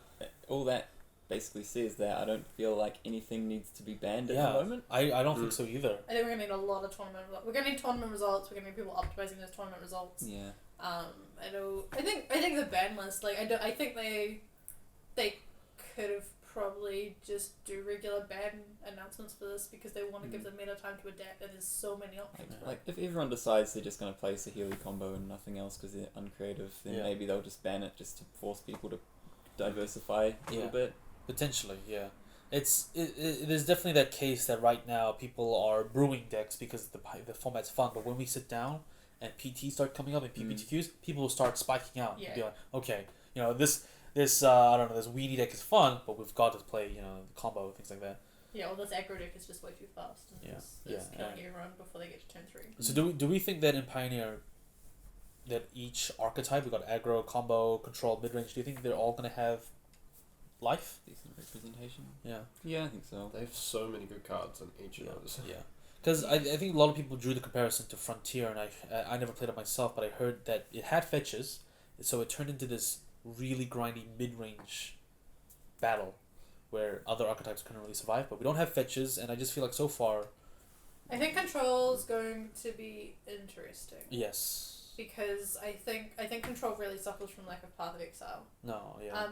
All that basically says that I don't feel like anything needs to be banned at Yeah, the moment. I don't think so either. I think we're gonna need a lot of tournament results. We're gonna need tournament results. We're gonna need people optimizing those tournament results. Yeah. I know. I think the ban list. Like I think they could have probably just do regular ban announcements for this because they want to give the meta time to adapt. And there's so many options. Like if everyone decides they're just going to play Sahili combo and nothing else because they're uncreative, then Yeah. maybe they'll just ban it just to force people to diversify a little bit. Potentially, yeah. It is definitely that case that right now people are brewing decks because the format's fun, but when we sit down and PT start coming up and PPTQs, people will start spiking out. Yeah. And be like, okay, this I don't know, this weenie deck is fun, but we've got to play, the combo, things like that. Yeah, well, this aggro deck is just way too fast. And Yeah, it's yeah, killing everyone before they get to turn 3. So do we think that in Pioneer that each archetype, we got aggro, combo, control, mid range, do you think they're all gonna have life? Decent representation. Yeah. Yeah, I think so. They have so many good cards in each of those. Yeah. Because I think a lot of people drew the comparison to Frontier, and I never played it myself, but I heard that it had fetches, so it turned into this really grindy mid-range battle where other archetypes couldn't really survive, but we don't have fetches, and I just feel like so far, I think control's going to be interesting. yes. Because I think control really suffers from lack of Path of Exile. No, yeah.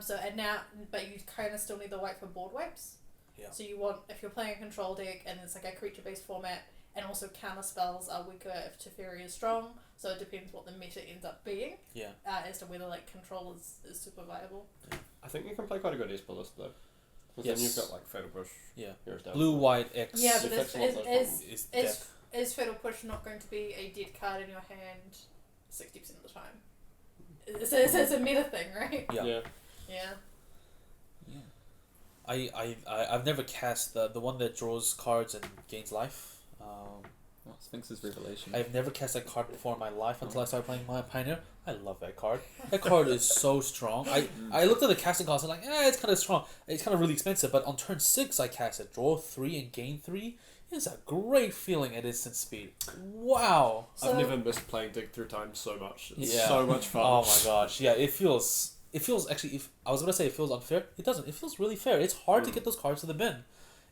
But you kind of still need the white for board wipes. Yeah. So you want, if you're playing a control deck and it's like a creature based format, and also counter spells are weaker if Teferi is strong. So it depends what the meta ends up being. Yeah. As to whether like control is super viable. I think you can play quite a good Esper list though. Because Yes. then you've got like Fatal Push. Yeah. Heroes Down. Blue, white, X. Yeah, So but fix a lot of those problems. is is death. is Fatal Push not going to be a dead card in your hand 60% of the time? It's a meta thing, right? Yeah. Yeah. Yeah. I've never cast the one that draws cards and gains life. Well, Sphinx's Revelation. I've never cast that card before in my life until I started playing my Pioneer. I love that card. That card is so strong. I looked at the casting cost and like, it's kind of strong. It's kind of really expensive, but on turn 6 I cast it. Draw 3 and gain 3. It's a great feeling at instant speed. Wow. So- I've never missed playing Dig Through Time so much. It's Yeah. so much fun. Oh my gosh. Yeah, it feels actually, if I was going to say it feels unfair, it doesn't. It feels really fair. It's hard to get those cards to the bin.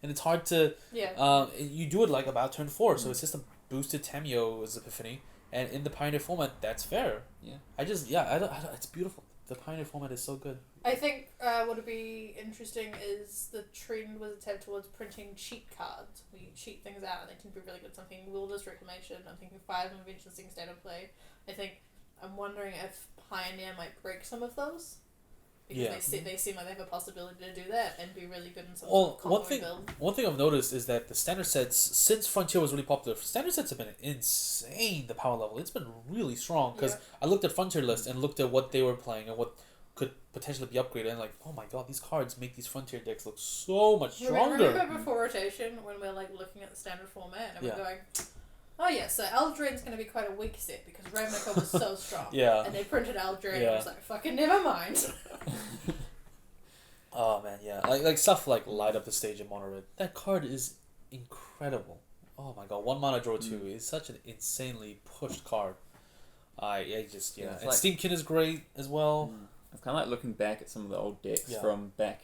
And it's hard to Yeah. you do it like about turn 4, so it's just a boosted Tamio's Epiphany, and in the Pioneer format, that's fair. Yeah. I don't, it's beautiful. The Pioneer format is so good. I think what would be interesting is the trend was a tab towards printing cheat cards. We cheat things out and they tend to be really good. So I'm thinking Wilderness Reclamation, I'm thinking Fire and Invention Sing Standard Play. I'm wondering if Pioneer might break some of those. because Yeah. they seem like they have a possibility to do that and be really good in some Well, sort of combo build. one thing I've noticed is that the standard sets, since Frontier was really popular, standard sets have been insane. The power level, it's been really strong. Because I looked at Frontier list and looked at what they were playing and what could potentially be upgraded, and like, oh my god, these cards make these Frontier decks look so much stronger. Remember before rotation when we're like looking at the standard format and Yeah. we're going, oh yeah, so Eldraine's going to be quite a weak set because Ravnica was so strong. Yeah. And they printed Eldraine and Yeah. I was like, fucking never mind. Oh man, yeah, like stuff like Light Up the Stage in Mono Red. That card is incredible. Oh my god, 1 mana draw 2 is such an insanely pushed card. I just Yeah, it's and like- Steamkin is great as well. It's kind of like looking back at some of the old decks Yeah. from back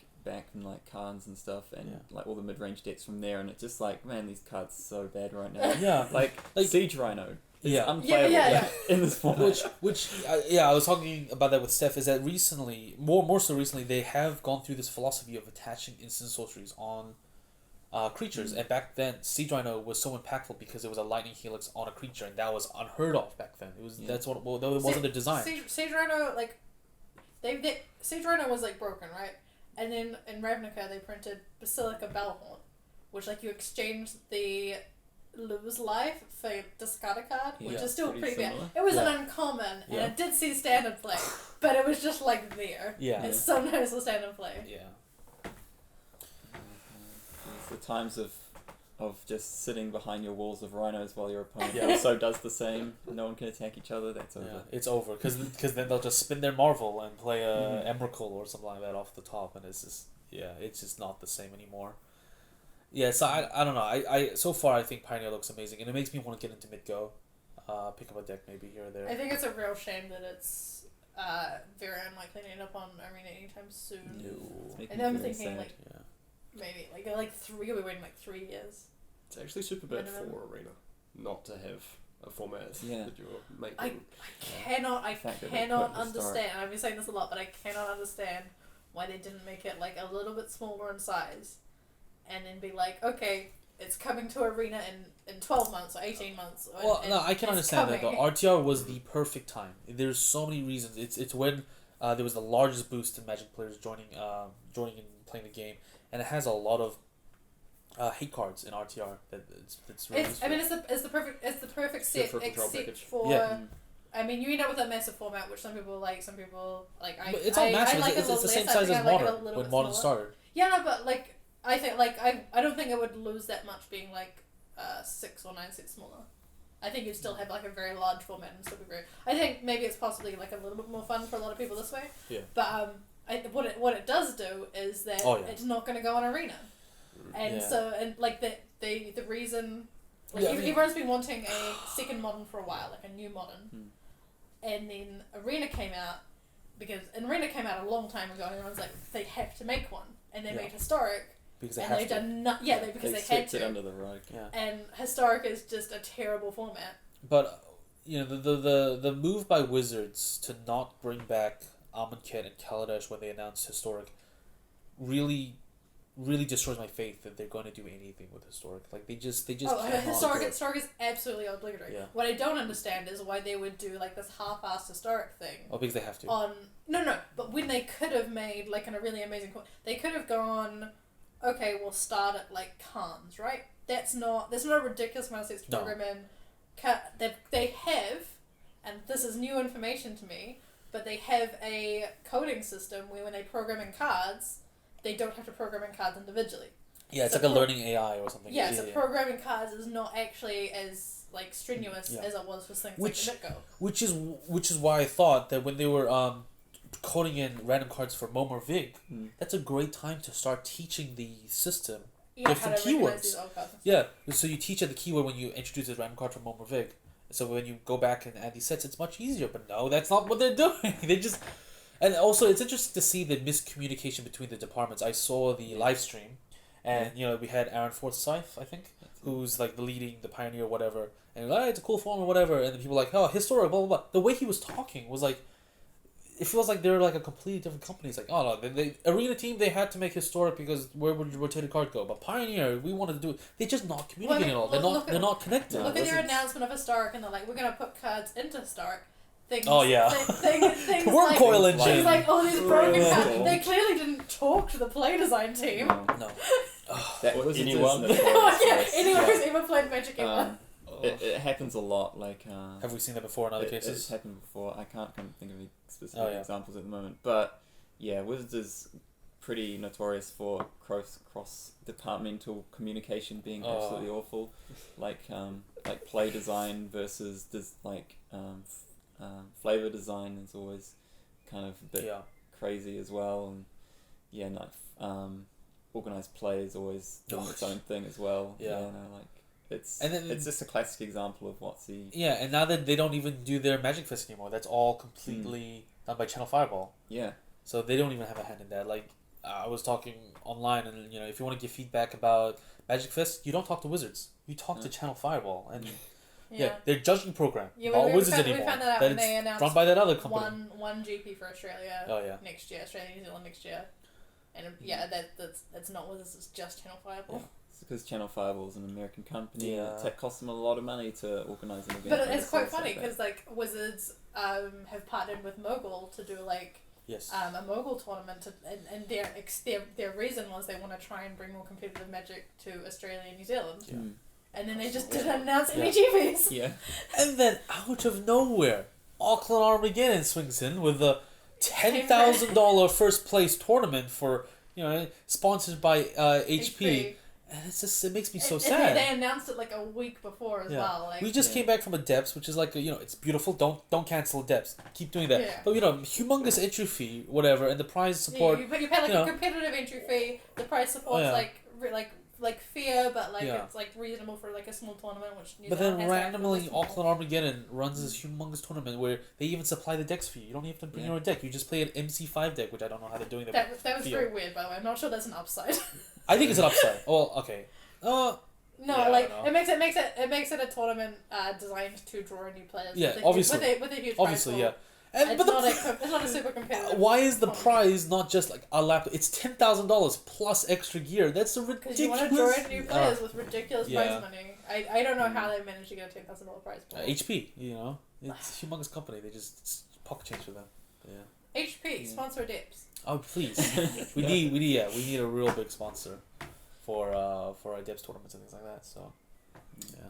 in like Khans and stuff, and Yeah. like all the mid range decks from there, and it's just like, man, these cards are so bad right now. Yeah, like Like- Siege Rhino. It's Yeah. unplayable Yeah. in this format. which I was talking about that with Steph. Is that recently, more so recently, they have gone through this philosophy of attaching instant sorceries on creatures, and back then Siege Rhino was so impactful because it was a lightning helix on a creature, and that was unheard of back then. It was that's what that wasn't a design. Siege Rhino, like, Siege Rhino was like broken, right? And then in Ravnica they printed Basilica Bellhorn, which like you exchange the lose life for discard a card, which Yeah, is still pretty pretty bad. similar. It was Yeah. an uncommon, and Yeah. it did see standard play, but it was just like there. Yeah. It's sometimes the standard play. Yeah. It's the times of just sitting behind your walls of rhinos while your opponent Yeah. also does the same. No one can attack each other. That's over. Yeah, it's over because then they'll just spin their Marvel and play a Mhm. Emrakul or something like that off the top, and it's just not the same anymore. Yeah, so I don't know. I so far I think Pioneer looks amazing, and it makes me want to get into mid-go, pick up a deck maybe here or there. I think it's a real shame that it's very unlikely to end up on Arena anytime soon. No. Making And then I'm me very thinking sad. like Yeah. maybe like we'll be waiting like 3 years. It's actually super bad Minimum. for Arena not to have a format Yeah. that you're making. I cannot fact that they cannot put at the start. understand. And I've been saying this a lot, but I cannot understand why they didn't make it like a little bit smaller in size, and then be like, okay, it's coming to Arena in 12 months or 18 months. Or, Well, and no, I can it's understand that, coming. but RTR was the perfect time. There's so many reasons. It's when there was the largest boost in Magic players joining and playing the game, and it has a lot of hate cards in RTR that it's really I mean, it's the perfect set for a control except package. for. Yeah. I mean, you end up with a massive format, which some people like. Some people like. But it's not massive. I like it's it a the little same less. I size think as I like it a Modern little when bit Modern smaller. started. Yeah, no, but like I think like I don't think it would lose that much being like 6 or 9 sets smaller. I think you'd still have like a very large format and still be very. I think maybe it's possibly like a little bit more fun for a lot of people this way. Yeah. But what it does do is that Oh, yeah. it's not going to go on Arena, and Yeah. so and like the reason. Like Yeah, I mean- everyone's been wanting a second Modern for a while, like a new Modern, Hmm. and then Arena came out because Arena came out a long time ago, and everyone's like they have to make one, and they Yeah. made Historic, Because they and have they've to. done because they had swept it to, under the rug. Yeah. and Historic is just a terrible format. But you know the move by Wizards to not bring back Amonkhet and Kaladesh when they announced Historic really destroys my faith that they're going to do anything with Historic. Like they just cannot do it. Historic is absolutely obligatory. Yeah. What I don't understand is why they would do like this half-assed Historic thing. Oh, because they have to. On no, but when they could have made like a really amazing, they could have gone, okay, we'll start at like Khans, right? There's not a ridiculous amount of sets to No. program in. They have, and this is new information to me, but they have a coding system where when they program in cards, they don't have to program in cards individually. Yeah, it's so like a pro- learning AI or something. Yeah, so programming cards is not actually as like strenuous Yeah. as it was for things Which- like Nitgo. Which is why I thought that when they were coding in random cards for Momor Vig, Mm. that's a great time to start teaching the system. Yeah, Different how to recognize keywords. these old cards. Yeah, so you teach it the keyword when you introduce a random card from Momor Vig. So when you go back and add these sets, it's much easier. But no, that's not what they're doing. They just, and also it's interesting to see the miscommunication between the departments. I saw the live stream, and we had Aaron Forsyth, I think, who's like the leading, the pioneer, whatever. And it's a cool form or whatever. And then people were like, oh, historic, blah blah blah. The way he was talking was like, it feels like they're like a completely different company. It's like, oh no, they Arena team, they had to make historic because where would your rotated card go? But Pioneer, we wanted to do it. They're just not communicating at all. look at- They're not connected. Look at their Wizards. announcement of Historic, and they're like, we're gonna put cards into Historic. things. Oh, yeah. Things Worm like, coil Things engine. things like all these broken Yeah. cards. They clearly didn't talk to the play design team. No. No. That Or was anyone. Yeah, anyone who's ever played Magic ever. It happens a lot. Like Have we seen that before in other it's cases? happened before. I can't think of any specific Oh, yeah. examples at the moment, but yeah, Wizards is pretty notorious for cross departmental communication being Oh. absolutely awful. Like play design versus flavor design is always kind of a bit Yeah. crazy as well, and yeah, organized play is always doing its own thing as well. Yeah. Like it's And then- it's just a classic example of what's the Yeah, and now that they don't even do their Magic Fest anymore, that's all completely done by Channel Fireball. yeah. So they don't even have a hand in that. Like, I was talking online, and if you want to give feedback about Magic Fest, you don't talk to Wizards. You talk to Channel Fireball, and Yeah. their judging program, Yeah, not we Wizards found, anymore. we found that out that when they it's announced run by that other company. one GP for Australia Oh yeah. next year, Australia New Zealand next year, and that's not Wizards, it's just Channel Fireball. Yeah. It's because Channel Fireball is an American company. Yeah. And it costs them a lot of money to organize an event. But it's overseas quite funny like that. because like Wizards have partnered with Mogul to do like Yes. a Mogul tournament, and their reason was they want to try and bring more competitive Magic to Australia and New Zealand, Yeah. and then they just didn't announce any Yeah. GPs. Yeah. And then out of nowhere, Auckland Armageddon swings in with a $10,000 first place tournament for sponsored by HP. And it makes me so And sad. They announced it like a week before as well. Like We just came back from a Depths, which is like it's beautiful. Don't cancel Depths. Keep doing that. Yeah. But humongous entry fee, whatever, and the prize support. you pay like a competitive entry fee. The price support's yeah. like fair, but like Yeah. it's like reasonable for like a small tournament. Which New But Zealand then has randomly, relatively small. Auckland Armageddon runs this humongous tournament where they even supply the decks for you. You don't even have to bring Yeah. your own deck. You just play an MC5 deck, which I don't know how they're doing that. That was feel. very weird, by the way. I'm not sure that's an upside. I think it's an upside. Oh, okay. No, Yeah, I like don't it makes it a tournament designed to draw new players. Yeah, with a, obviously. with a huge Obviously, prize yeah. pool. And It's but it's not a super competitive. why is the tournament. prize not just like a laptop? It's $10,000 plus extra gear. That's a Because you ridiculous. want to draw in new players with ridiculous yeah. prize money. I don't know how they managed to get a $10,000 prize pool. HP, it's a humongous company. They it's pocket change for them. Yeah. HP sponsor Adepts. Oh please, we need a real big sponsor for our Depths tournaments and things like that. So, yeah,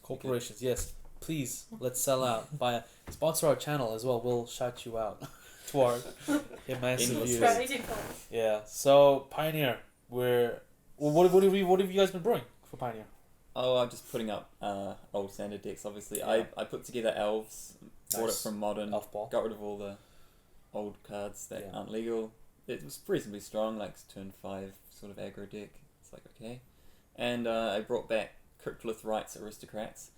corporations, yes, please let's sell out. Sponsor our channel as well. We'll shout you out to our massive Endless views. Strategy points. Yeah. So Pioneer, what have you guys been brewing for Pioneer? Oh, I'm just putting up old standard decks. Obviously, Yeah. I put together elves, bought it Nice. from Modern, Elf ball. got rid of all the old cards that Yeah. aren't legal. It was reasonably strong, like turn 5 sort of aggro deck. It's like okay, and I brought back Cryptolith Rights Aristocrats,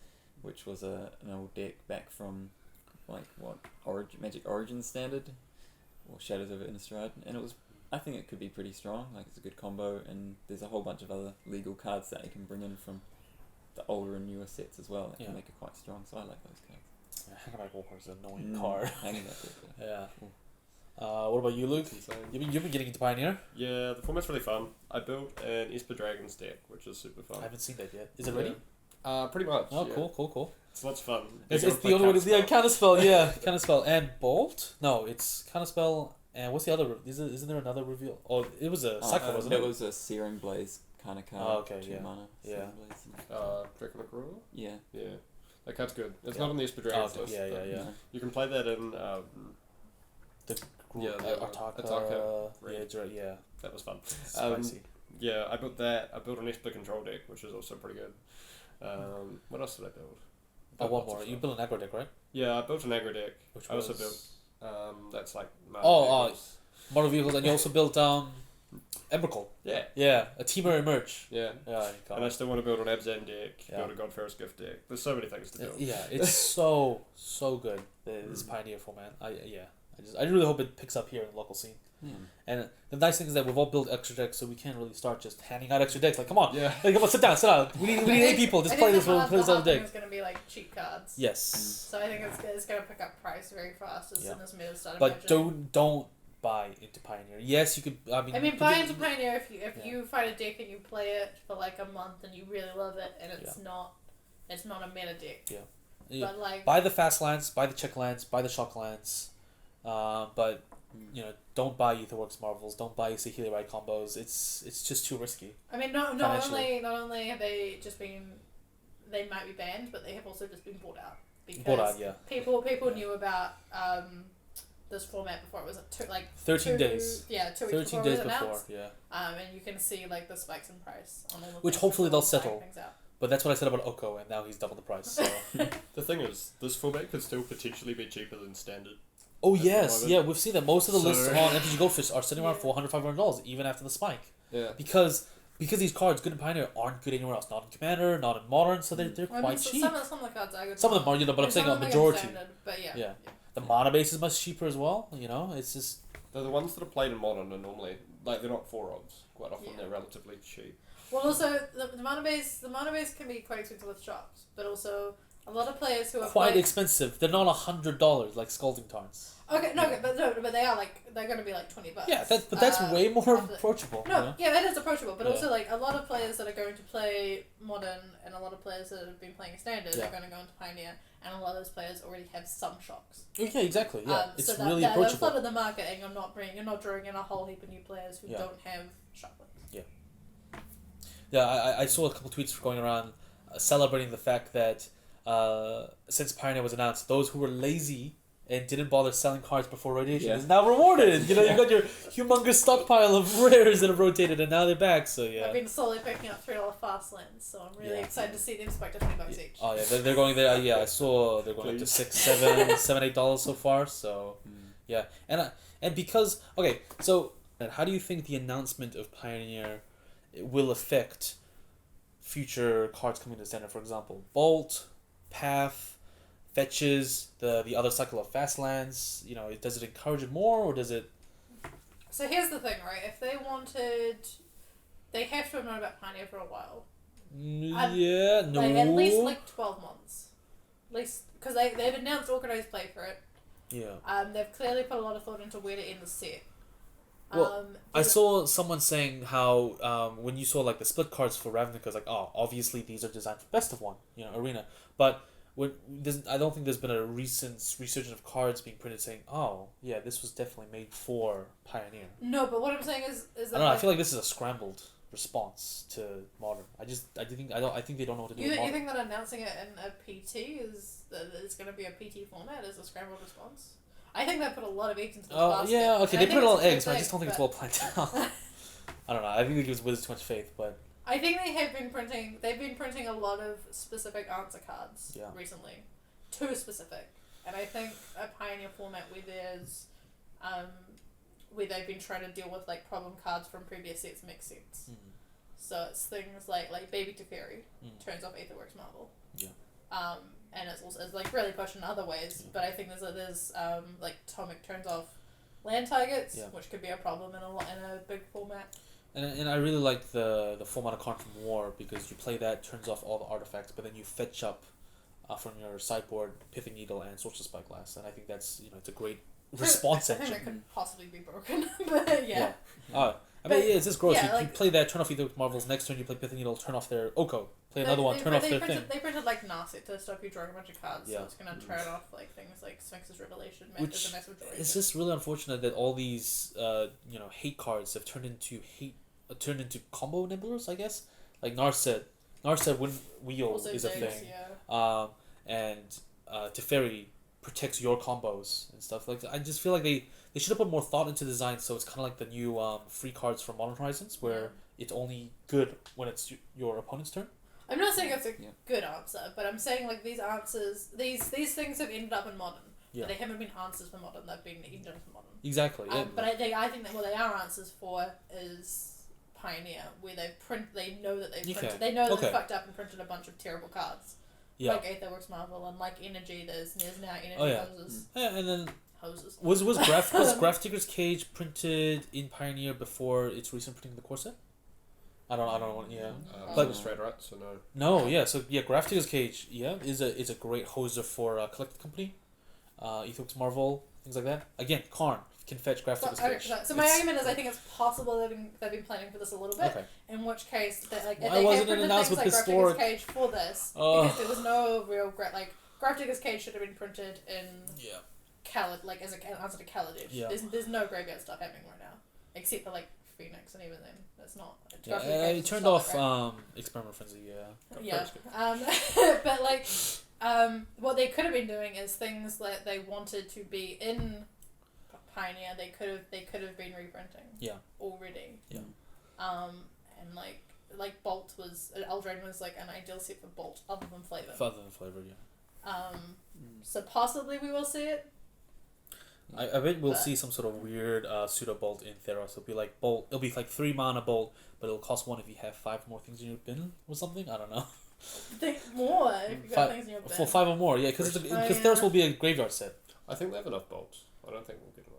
which was an old deck back from like Magic Origins Standard or Shadows over Innistrad, and it was. I think it could be pretty strong. Like it's a good combo, and there's a whole bunch of other legal cards that you can bring in from the older and newer sets as well that Yeah. can make it quite strong. So I like those cards. Yeah, Hangback Walker is an annoying card. Hanging that deck. Yeah. What about you, Luke? It's insane. You've been getting into Pioneer. Yeah, the format's really fun. I built an Esper Dragons deck, which is super fun. I haven't seen that yet. Is it ready? Pretty much. Oh, yeah. cool. It's lots of fun. It's You gotta the play only way to Counterspell. Counterspell, yeah, Counterspell and Bolt. No, it's Counterspell and what's the other? Isn't there another reveal? Oh, it was a cycle, wasn't It it? was a Searing Blaze kind of card. Oh, okay, 2 yeah. mana. Yeah. Searing Blaze. Draconic Roar? Yeah. Yeah. That card's good. It's Yeah. not on the Esper Oh, Dragons okay. list. Yeah. but You can play that in. The Yeah, the Artaka. Right. Yeah. That was fun. Spicy. Yeah, I built that. I built an Esper Control deck, which is also pretty good. What else did I build? Oh, one Lots of more. stuff. You built an aggro deck, right? Yeah, I built an aggro deck. Which I also was built. That's like. Model vehicles, and you also built Embercall. Yeah. Yeah, a Teamer Emerge. Yeah. Yeah, And I still want to build an Abzan deck, Yeah. build a Godfarer's Gift deck. There's so many things to do. Yeah, it's so good. This Pioneer format. I really hope it picks up here in the local scene. And the nice thing is that we've all built extra decks, so we can't really start just handing out extra decks. Like, come on, Yeah. like, come on, sit down. We need 8 people. Just play this one, play this other deck. It's going to be like cheap cards. Yes, So I think it's going to pick up price very fast as Yeah. soon as meta started. but emerging. don't buy into Pioneer. Yes, you could. I mean, Buy into Pioneer if Yeah. you find a deck and you play it for like a month and you really love it and it's not a meta deck. Yeah. But like, Buy the fast lance, buy the check lance, buy the shock lance, but don't buy Etherworks Marvels, don't buy Sahili Ride combos. It's just too risky. I mean, not financially. only have they just been, they might be banned, but they have also just been bought out because Bought out, yeah. people Yeah. knew about this format before it was 13 days. Yeah, 2 weeks 13 before days it was before, announced. yeah. And you can see like the spikes in price on all the Which things hopefully people they'll buying settle. things out. But that's what I said about Oko, and now he's double the price. So. The thing is, this format could still potentially be cheaper than standard. Oh, At the yes. moment. Yeah, we've seen that. Most of the lists So- on MTG Goldfish are sitting around Yeah. $400, $500, even after the spike. Yeah. Because these cards, good in Pioneer, aren't good anywhere else. Not in Commander, not in Modern, so they're Well, I quite mean, cheap. some of the cards are good. Some of them are, but I'm And saying some a of them are majority. standard, but yeah. Yeah. The mana base is much cheaper as well, it's just... The ones that are played in modern are normally they're not 4 odds. Quite often Yeah. they're relatively cheap. Well, also the mana base can be quite expensive with shops, but also a lot of players who are Quite expensive. They're not $100 like Scalding Tarns. Okay, but they are they're going to be like $20. Yeah, that's way more after- approachable. No, you know? yeah, that is approachable, but Yeah. also like a lot of players that are going to play Modern and a lot of players that have been playing Standard Yeah. are going to go into Pioneer, and a lot of those players already have some shocks. Oh, yeah, exactly. Yeah, it's so really they're approachable. flooded the market, and you're not drawing in a whole heap of new players who Yeah. don't have shock links. Yeah, I saw a couple tweets going around celebrating the fact that since Pioneer was announced, those who were lazy and didn't bother selling cards before radiation Yeah. is now rewarded. You got your humongous stockpile of rares that have rotated, and now they're back. So I've yeah. been slowly picking up $3 fast lands, so I'm really Yeah. excited to see them spike to $20 each. Oh yeah, they're going there. Yeah, I saw they're going up to Please. $6, $7, $8 so far. So yeah, and because so how do you think the announcement of Pioneer will affect future cards coming to Standard? For example, Bolt, Path, Fetches, the other cycle of fast lands. Does it encourage it more, or does it? So here's the thing, right? If they wanted, they have to have known about Pioneer for a while. Yeah, no. Like, at least 12 months. At least, because they've announced organized play for it. Yeah. They've clearly put a lot of thought into where to end the set. Well, I saw someone saying how when you saw the split cards for Ravnica, it's obviously these are designed for best of one, arena. But I don't think there's been a recent resurgence of cards being printed saying, oh yeah, this was definitely made for Pioneer. No, but what I'm saying is I that don't know. I feel like this is a scrambled response to Modern. I think they don't know what to do. you with Modern. think that announcing it in a PT is that it's going to be a PT format as a scrambled response? I think they put a lot of eggs into the basket. Yeah, okay, And they I put think a lot of it's a eggs, but I good just don't think it's thing, well planned out. I don't know. I think it gives Wizards too much faith, but I think they've been printing a lot of specific answer cards Yeah. recently. Too specific. And I think a Pioneer format where there's where they've been trying to deal with problem cards from previous sets makes sense. So it's things like Baby Teferi turns off Aetherworks Marvel. Yeah. And it's also really pushed in other ways, but I think there's Tomic turns off land targets, Yeah. which could be a problem in a big format. And I really like the format of Card from War, because you play that, turns off all the artifacts, but then you fetch up from your sideboard Pithing Needle and Sorcerer Spyglass, and I think that's it's a great response I think engine. that could possibly be broken, but yeah. I mean, But, it's just gross. yeah, you play that, turn off either Marvels. Next turn you play Pithing Needle, turn off their Oko. Play another one, turn off their thing. They printed Narset to stop you drawing a bunch of cards, Yeah. so it's gonna turn off things like Sphinx's Revelation, Which as a massive drawing. It's just really unfortunate that all these hate cards have turned into combo nibblers, I guess. Like Narset Wind Wheel Also is a Ziggs, thing. yeah. And Teferi protects your combos and stuff like that. I just feel like they should have put more thought into design, so it's kind of like the new free cards from Modern Horizons, where it's only good when it's your opponent's turn. I'm not saying it's a Yeah. good answer, but I'm saying these answers, these things have ended up in Modern. Yeah. But they haven't been answers for Modern. They've been engines for Modern. Exactly. Yeah. But I think that what they are answers for is Pioneer, where they know that they've printed, they know that they fucked up and printed a bunch of terrible cards. Yeah. Like Aetherworks Marvel and like Energy. There's now Energy hoses. Yeah, and then Hoses. was Graph Digger's Cage printed in Pioneer before its recent printing of the core set? I don't know. Yeah. But straight right, so no. No, yeah. So yeah, Graph Digger's Cage, is a great hoser for Collected Company, Ethos Marvel, things like that. Again, Karn can fetch Graph Digger's Cage. So my argument is I think it's possible they've been planning for this a little bit. Okay. In which case, if Why they wasn't have it printed announced things with like historic- Graph Digger's Cage for this, because there was no real Gravedigger's Cage should have been printed in Yeah. Khaled, like as an answer to Khaledish. Yeah. There's no graveyard stuff happening right now, except for like Phoenix, and even then, it's not. Yeah, Gravedigger's Cage I is turned solid, off right? Experiment Frenzy. Yeah. Yeah. But like, what they could have been doing is things that they wanted to be in Pioneer. They could have been reprinting. Yeah. Already. Yeah. And like Bolt was Eldraine was like an ideal set for Bolt other than flavor. Other than flavor, yeah. So possibly we will see it. I bet we'll But- see some sort of weird pseudo bolt in Theros. It'll be like bolt. It'll be like 3 mana bolt, but it'll cost 1 if you have 5 more things in your bin or something. I don't know. Think more if you got Five- things in your bin. For 5 or more, yeah, because yeah. Theros will be a graveyard set. I think they have enough bolts. I don't think we'll get them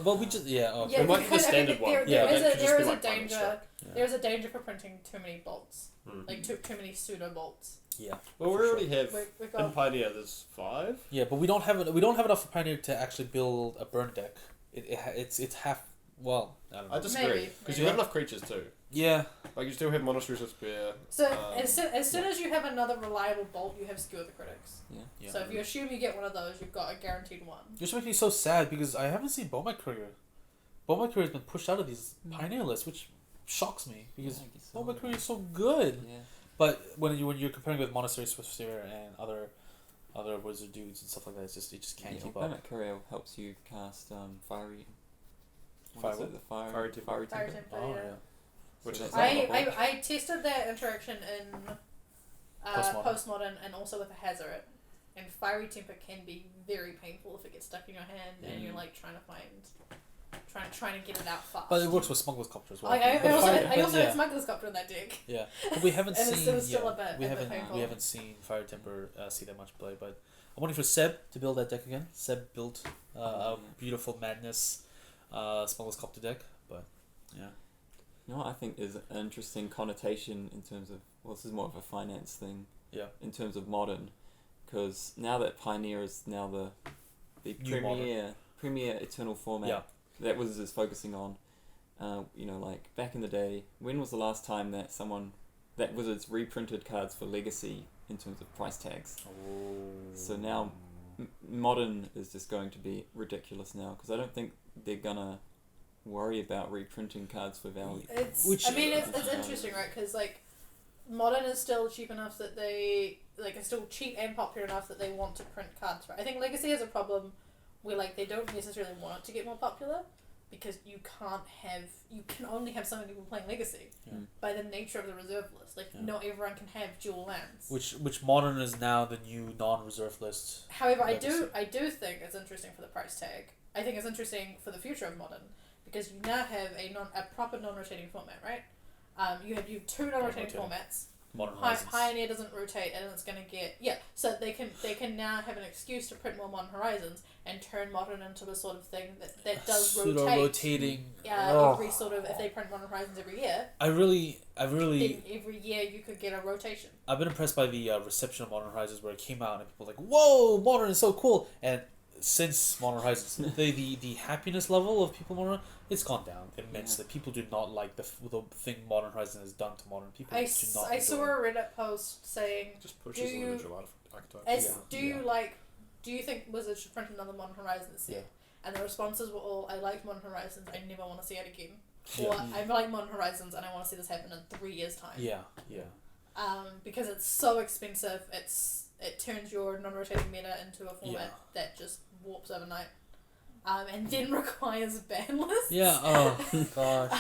all. We just yeah. Okay. Yeah, It might be the because I think standard one. there Yeah, is that could just there be is a like Binding danger. Strike. Yeah. There is a danger for printing too many bolts, Hmm. like too many pseudo bolts. Yeah. Well, we for already have We've in got Pioneer. There's 5. Yeah, but we don't have enough for Pioneer to actually build a burn deck. It's half. Well, I don't know. I disagree Maybe, because you maybe. have enough creatures too. Yeah. Like you still have Monasteries of Spear. so Um, as soon as you have another reliable bolt, you have Skewer the Critics. Yeah. So if you assume you get one of those, you've got a guaranteed one. Which makes me so sad because I haven't seen Bowman Courier. Bowman Courier has been pushed out of these Pioneer lists, which shocks me because Yeah, I guess so. Bowman Courier is so good. Yeah. But when you're comparing with Monastery Swiftspear and other wizard dudes and stuff like that, it just can't Yeah, keep Bowman up. Courier helps you cast fiery. Fire What is what? it? The fire. Fiery Temper. Fiery Fire Temper. Temper, Oh yeah. yeah. Which So is that's not a bolt. I tested that interaction in Postmodern. postmodern and also with a Hazard, and Fiery Temper can be very painful if it gets stuck in your hand and you're like trying to get it out fast. But it works with Smuggler's Copter as well. Like, I But also Fire- but had yeah. Smuggler's Copter in that deck. Yeah, but we haven't And it's seen. still a yeah, bit painful. we haven't seen Fire Temper see that much play. But I'm waiting for Seb to build that deck again. Seb built a beautiful Madness Smuggler's Copter deck. But yeah, You know what I think is an interesting connotation in terms of, well, this is more of a finance thing. Yeah. In terms of modern, because now that Pioneer is now the New premier Eternal format Yeah. that Wizards is focusing on, like back in the day, when was the last time that Wizards reprinted cards for Legacy in terms of price tags? So now modern is just going to be ridiculous now because I don't think they're gonna worry about reprinting cards for value. It's Which- it's interesting, right? Because like modern is still cheap enough that they it's still cheap and popular enough that they want to print cards. Right? I think Legacy has a problem where like they don't necessarily want it to get more popular because you can only have so many people playing Legacy Yeah. by the nature of the reserve list. Like Yeah. not everyone can have dual lands. which Modern is now the new non-reserve list. However, Legacy. I do think it's interesting for the price tag. I think it's interesting for the future of modern because you now have a proper non-rotating format, right? You have 2 non-rotating Non-rotating. formats. Modern Horizons. Pioneer doesn't rotate, and it's gonna get So they can now have an excuse to print more Modern Horizons and turn Modern into the sort of thing that does Pseudo rotate. rotating. Every sort of if they print Modern Horizons every year, I've really then every year you could get a rotation. I've been impressed by the reception of Modern Horizons where it came out and people were like, whoa, Modern is so cool. And since Modern Horizons, the happiness level of people Modern, it's gone down immensely. People do not like the thing Modern Horizons has done to Modern. People I do not saw enjoy a it. Reddit post saying, Just pushes Do an you- individual archetype. do you think Wizards should print another Modern Horizons set? Yeah. And the responses were all, I like Modern Horizons, I never want to see it again. Yeah. Or I like Modern Horizons and I want to see this happen in 3 years' time. Yeah. Because it's so expensive, it turns your non-rotating meta into a format that just warps overnight. And then requires ban lists. Yeah, oh gosh.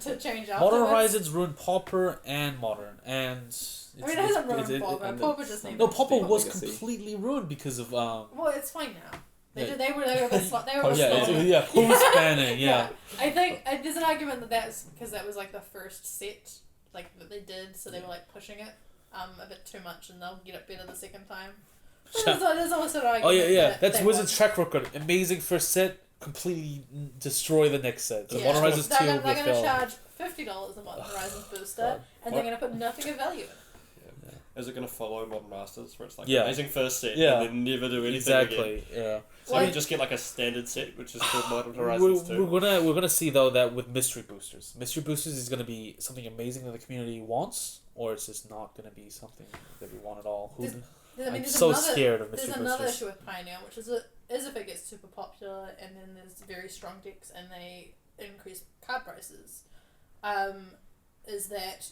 To change Modern afterwards. Horizons ruined Pauper and Modern, and I mean, it hasn't ruined Pauper. and Pauper it's just some- needs. no, Pauper was Legacy. completely ruined because of Well, it's fine now. They Yeah. they were a bit slow. They were a bit yeah, slow. yeah, post banning, yeah. I think there's an argument that that's because that was like the first set that they did, so they were like pushing it a bit too much, and they'll get it better the second time. But there's also an argument. Oh yeah. that That's they Wizards' won. track record. Amazing first set, completely destroy the next set. So Yeah. Modern Horizons 2 They're will gonna get filled. charge $50 a Modern Horizons booster, God. and they're gonna put nothing of value in. Is it going to follow Modern Masters, where it's like Yeah. amazing first set, Yeah. and then never do anything again? Exactly. Yeah. So Like- we just get like a standard set, which is called Modern Horizons We're 2. gonna see though that with mystery boosters. Mystery boosters is gonna be something amazing that the community wants, or it's just not gonna be something that we want at all. I mean, I'm there's so another, scared of There's Mystery another Boosters. issue with Pioneer, which is if it gets super popular and then there's very strong decks and they increase card prices, is that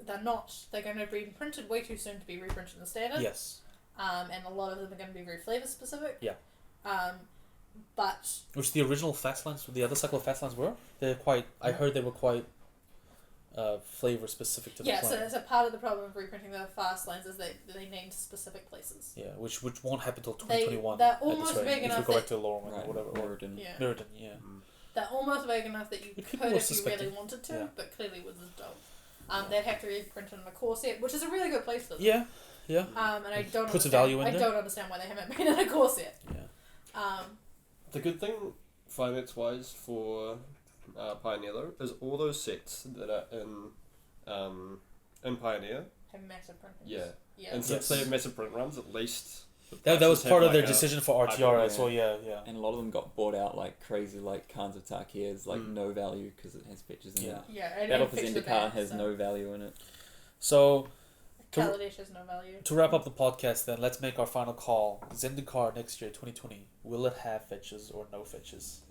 they're going to be printed way too soon to be reprinted in the standard. Yes. And a lot of them are going to be very flavor specific. Yeah. But Which the original Fastlines, the other cycle of Fastlines were. They're quite. I heard they were quite. Flavor specific to the yeah, clan. so that's a part of the problem of reprinting the fast lines is they named specific places. Yeah, which won't happen until 2021. They're at this almost rate, big if enough we go back that- to the lower one Right, or whatever. Or Mirrodin. Yeah. Mirrodin, yeah. They're almost big enough that you But could people were if you really suspecting- wanted to, yeah. but clearly Wizards don't. They'd have to reprint it in a core set, which is a really good place for them. Yeah, yeah. And I don't Puts a understand, value in I there. don't understand why they haven't been in a core set. Yeah. The good thing, finance wise, for Pioneer though, is all those sets that are in Pioneer. Have massive printings. Yeah. Yeah. And since Yes. they have massive print runs, at least the That was prices have part of like their a- decision for RTR as yeah. well, yeah, yeah. And a lot of them got bought out like crazy, like Khans of Tarkir is like Mm. no value because it has pictures in Yeah. it. Yeah, and Battle it for fixed the Zendikar ban, has so. no value in it. So, to- Kaladesh has no value. to wrap up the podcast then, let's make our final call. Zendikar next year, 2020. Will it have fetches or no fetches?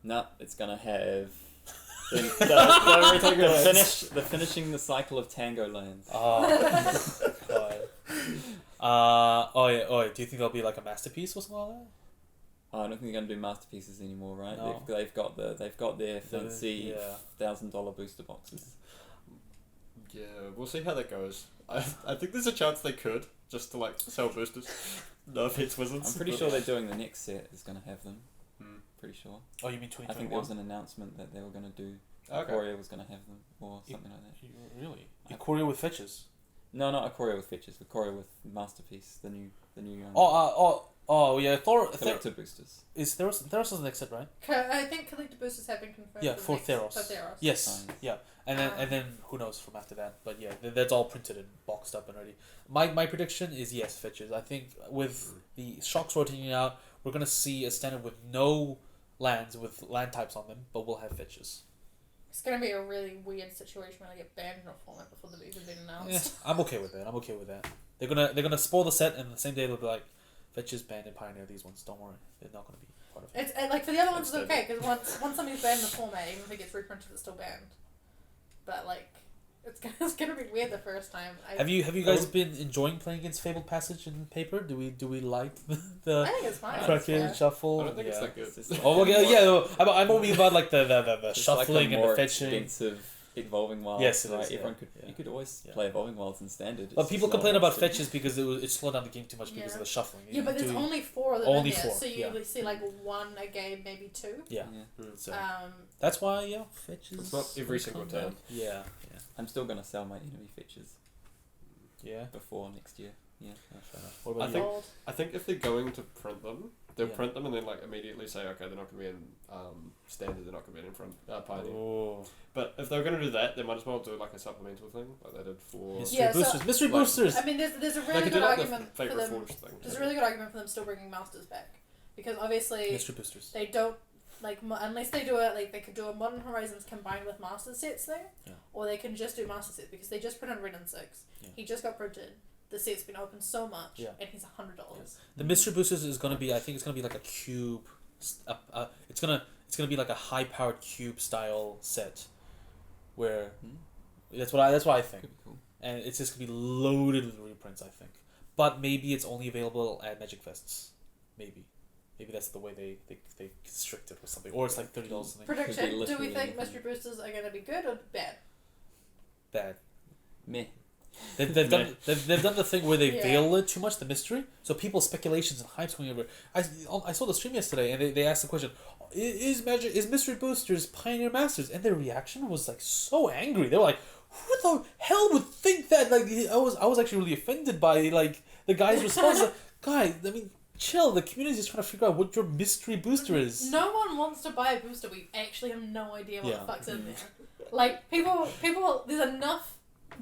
No, it's gonna have the finishing the cycle of Tango lands. Oh, God. Oh yeah. Do you think there'll be like a masterpiece or something like that? Oh, I don't think they're gonna do masterpieces anymore, right? No. They've got their fancy yeah. $1,000 booster boxes. Yeah, we'll see how that goes. I think there's a chance they could, just to like sell boosters. No offense, Wizards. I'm pretty but- sure they're doing the next set is gonna have them. Hmm. Pretty sure. Oh, you mean I think 2021? there was an announcement that they were gonna do. Okay. Ikoria was gonna have them or something like that. Really? Ikoria with fetches? No, not Ikoria with fetches. Ikoria with masterpiece. The new. Yeah. collector boosters. Is Theros is the next set, right? I think collector boosters have been confirmed. Yeah, for for the next- Theros. For Theros. Yes. Nice. Yeah. And then who knows from after that? But yeah, that's all printed and boxed up and ready. My prediction is yes, fetches. I think with the shocks rotating out, we're gonna see a standard with no lands with land types on them, but we'll have fetches. It's gonna be a really weird situation when I get banned in a format before they've even been announced. I'm okay with that. They're gonna spoil the set, and the same day they'll be like, fetches banned and Pioneer. These ones, don't worry, they're not gonna be part of it. It's like for the other ones, it's It's okay because once something's banned in the format, even if it gets reprinted, it's still banned. But like, it's gonna be weird the first time. Have you guys been enjoying playing against Fabled Passage in paper? Do we like I the think it's fine. Kraken Yeah. shuffle? I don't think it's Yeah. that good. It's just like- Oh, okay, yeah. No, I'm only about like the It's like shuffling a and more the fetching. expensive evolving wilds. Yes, it right? is, yeah. Everyone could Yeah. you could always Yeah. play evolving wilds in standard. It's But people just complain not about interesting. fetches because it slowed down the game too much because Yeah. of the shuffling. Yeah, but there's Do- only 4 of them Only in there, 4, so you yeah. usually see like 1 a game, maybe 2. yeah. Yeah. So Um, that's why fetches. It's not every will single come time. back. Yeah, I'm still gonna sell my enemy fetches yeah. before next year. Yeah. Fair enough. What I about think- you? gold. I think if they're going to print them, they'll Yeah. print them and then like immediately say, okay, they're not going to be in standard, they're not going to be in front Pioneer. Oh. But if they're going to do that, they might as well do like a supplemental thing, like they did for. Mystery Yeah, so- boosters. Mystery like- boosters. I mean, there's a They really could do good like the argument for Fate them. Reforged thing. There's a really good argument for them still bringing masters back, because obviously Mystery boosters. they don't like unless they do it like they could do a Modern Horizons combined with master sets thing, Yeah. or they can just do master sets because they just printed Red and 6. Yeah. He just got printed. The set's been open so much, Yeah. and he's $100. The mystery boosters is gonna be. I think it's gonna be like a cube. It's gonna be like a high powered cube style set, where Hmm? that's what I think. Could be cool. And it's just gonna be loaded with reprints, I think. But maybe it's only available at Magic Fests. Maybe that's the way they constrict it or something. Or it's like $30 something. Prediction: Do we literally think anything. mystery boosters are going to be good or bad? Bad. Meh. They've done the thing where they Yeah. veil it too much, the mystery. So people's speculations and hypes going over. I saw the stream yesterday and they asked the question, is Mystery Boosters Pioneer Masters? And their reaction was like so angry. They were like, who the hell would think that? Like I was actually really offended by like the guy's response. Like, guys, I mean, chill. The community is trying to figure out what your mystery booster is. No one wants to buy a booster. We actually have no idea what Yeah. the fuck's in there. Like people. There's enough.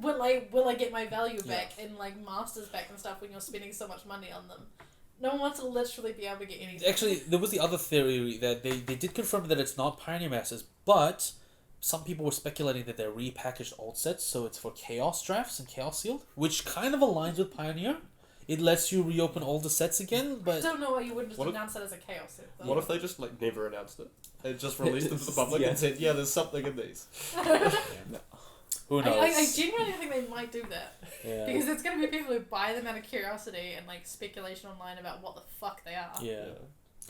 Will I get my value back and like masters back and stuff when you're spending so much money on them? No one wants to literally be able to get anything. Actually, there was the other theory that they did confirm that it's not Pioneer Masters, but some people were speculating that they're repackaged alt sets, so it's for Chaos drafts and Chaos Sealed, which kind of aligns with Pioneer. it lets you reopen all the sets again. I But don't know why you wouldn't just What if- announce it as a chaos set. Though. What if they just like never announced it? They just released them to the public Yeah. and said, "Yeah, there's something in these." who knows? I genuinely think they might do that. yeah. Because there's going to be people who buy them out of curiosity and like speculation online about what the fuck they are. Yeah.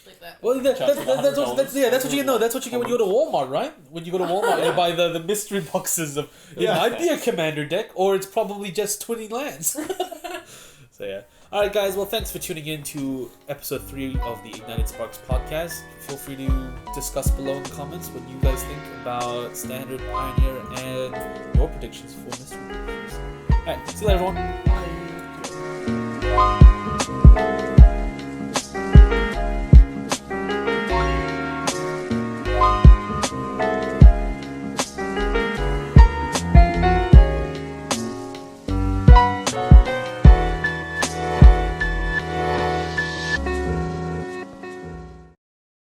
Like that. Well, that's Charge what, them that's what you get. No, $100 that's what you get when you go to Walmart, right? When you go to Walmart, you buy the mystery boxes of it Yeah. might be a commander deck, or it's probably just 20 lands. So yeah. All right, guys. Well, thanks for tuning in to episode 3 of the Ignited Sparks podcast. Feel free to discuss below in the comments what you guys think about Standard, Pioneer, and your predictions for mystery boxes. All right. See you later, everyone. Bye.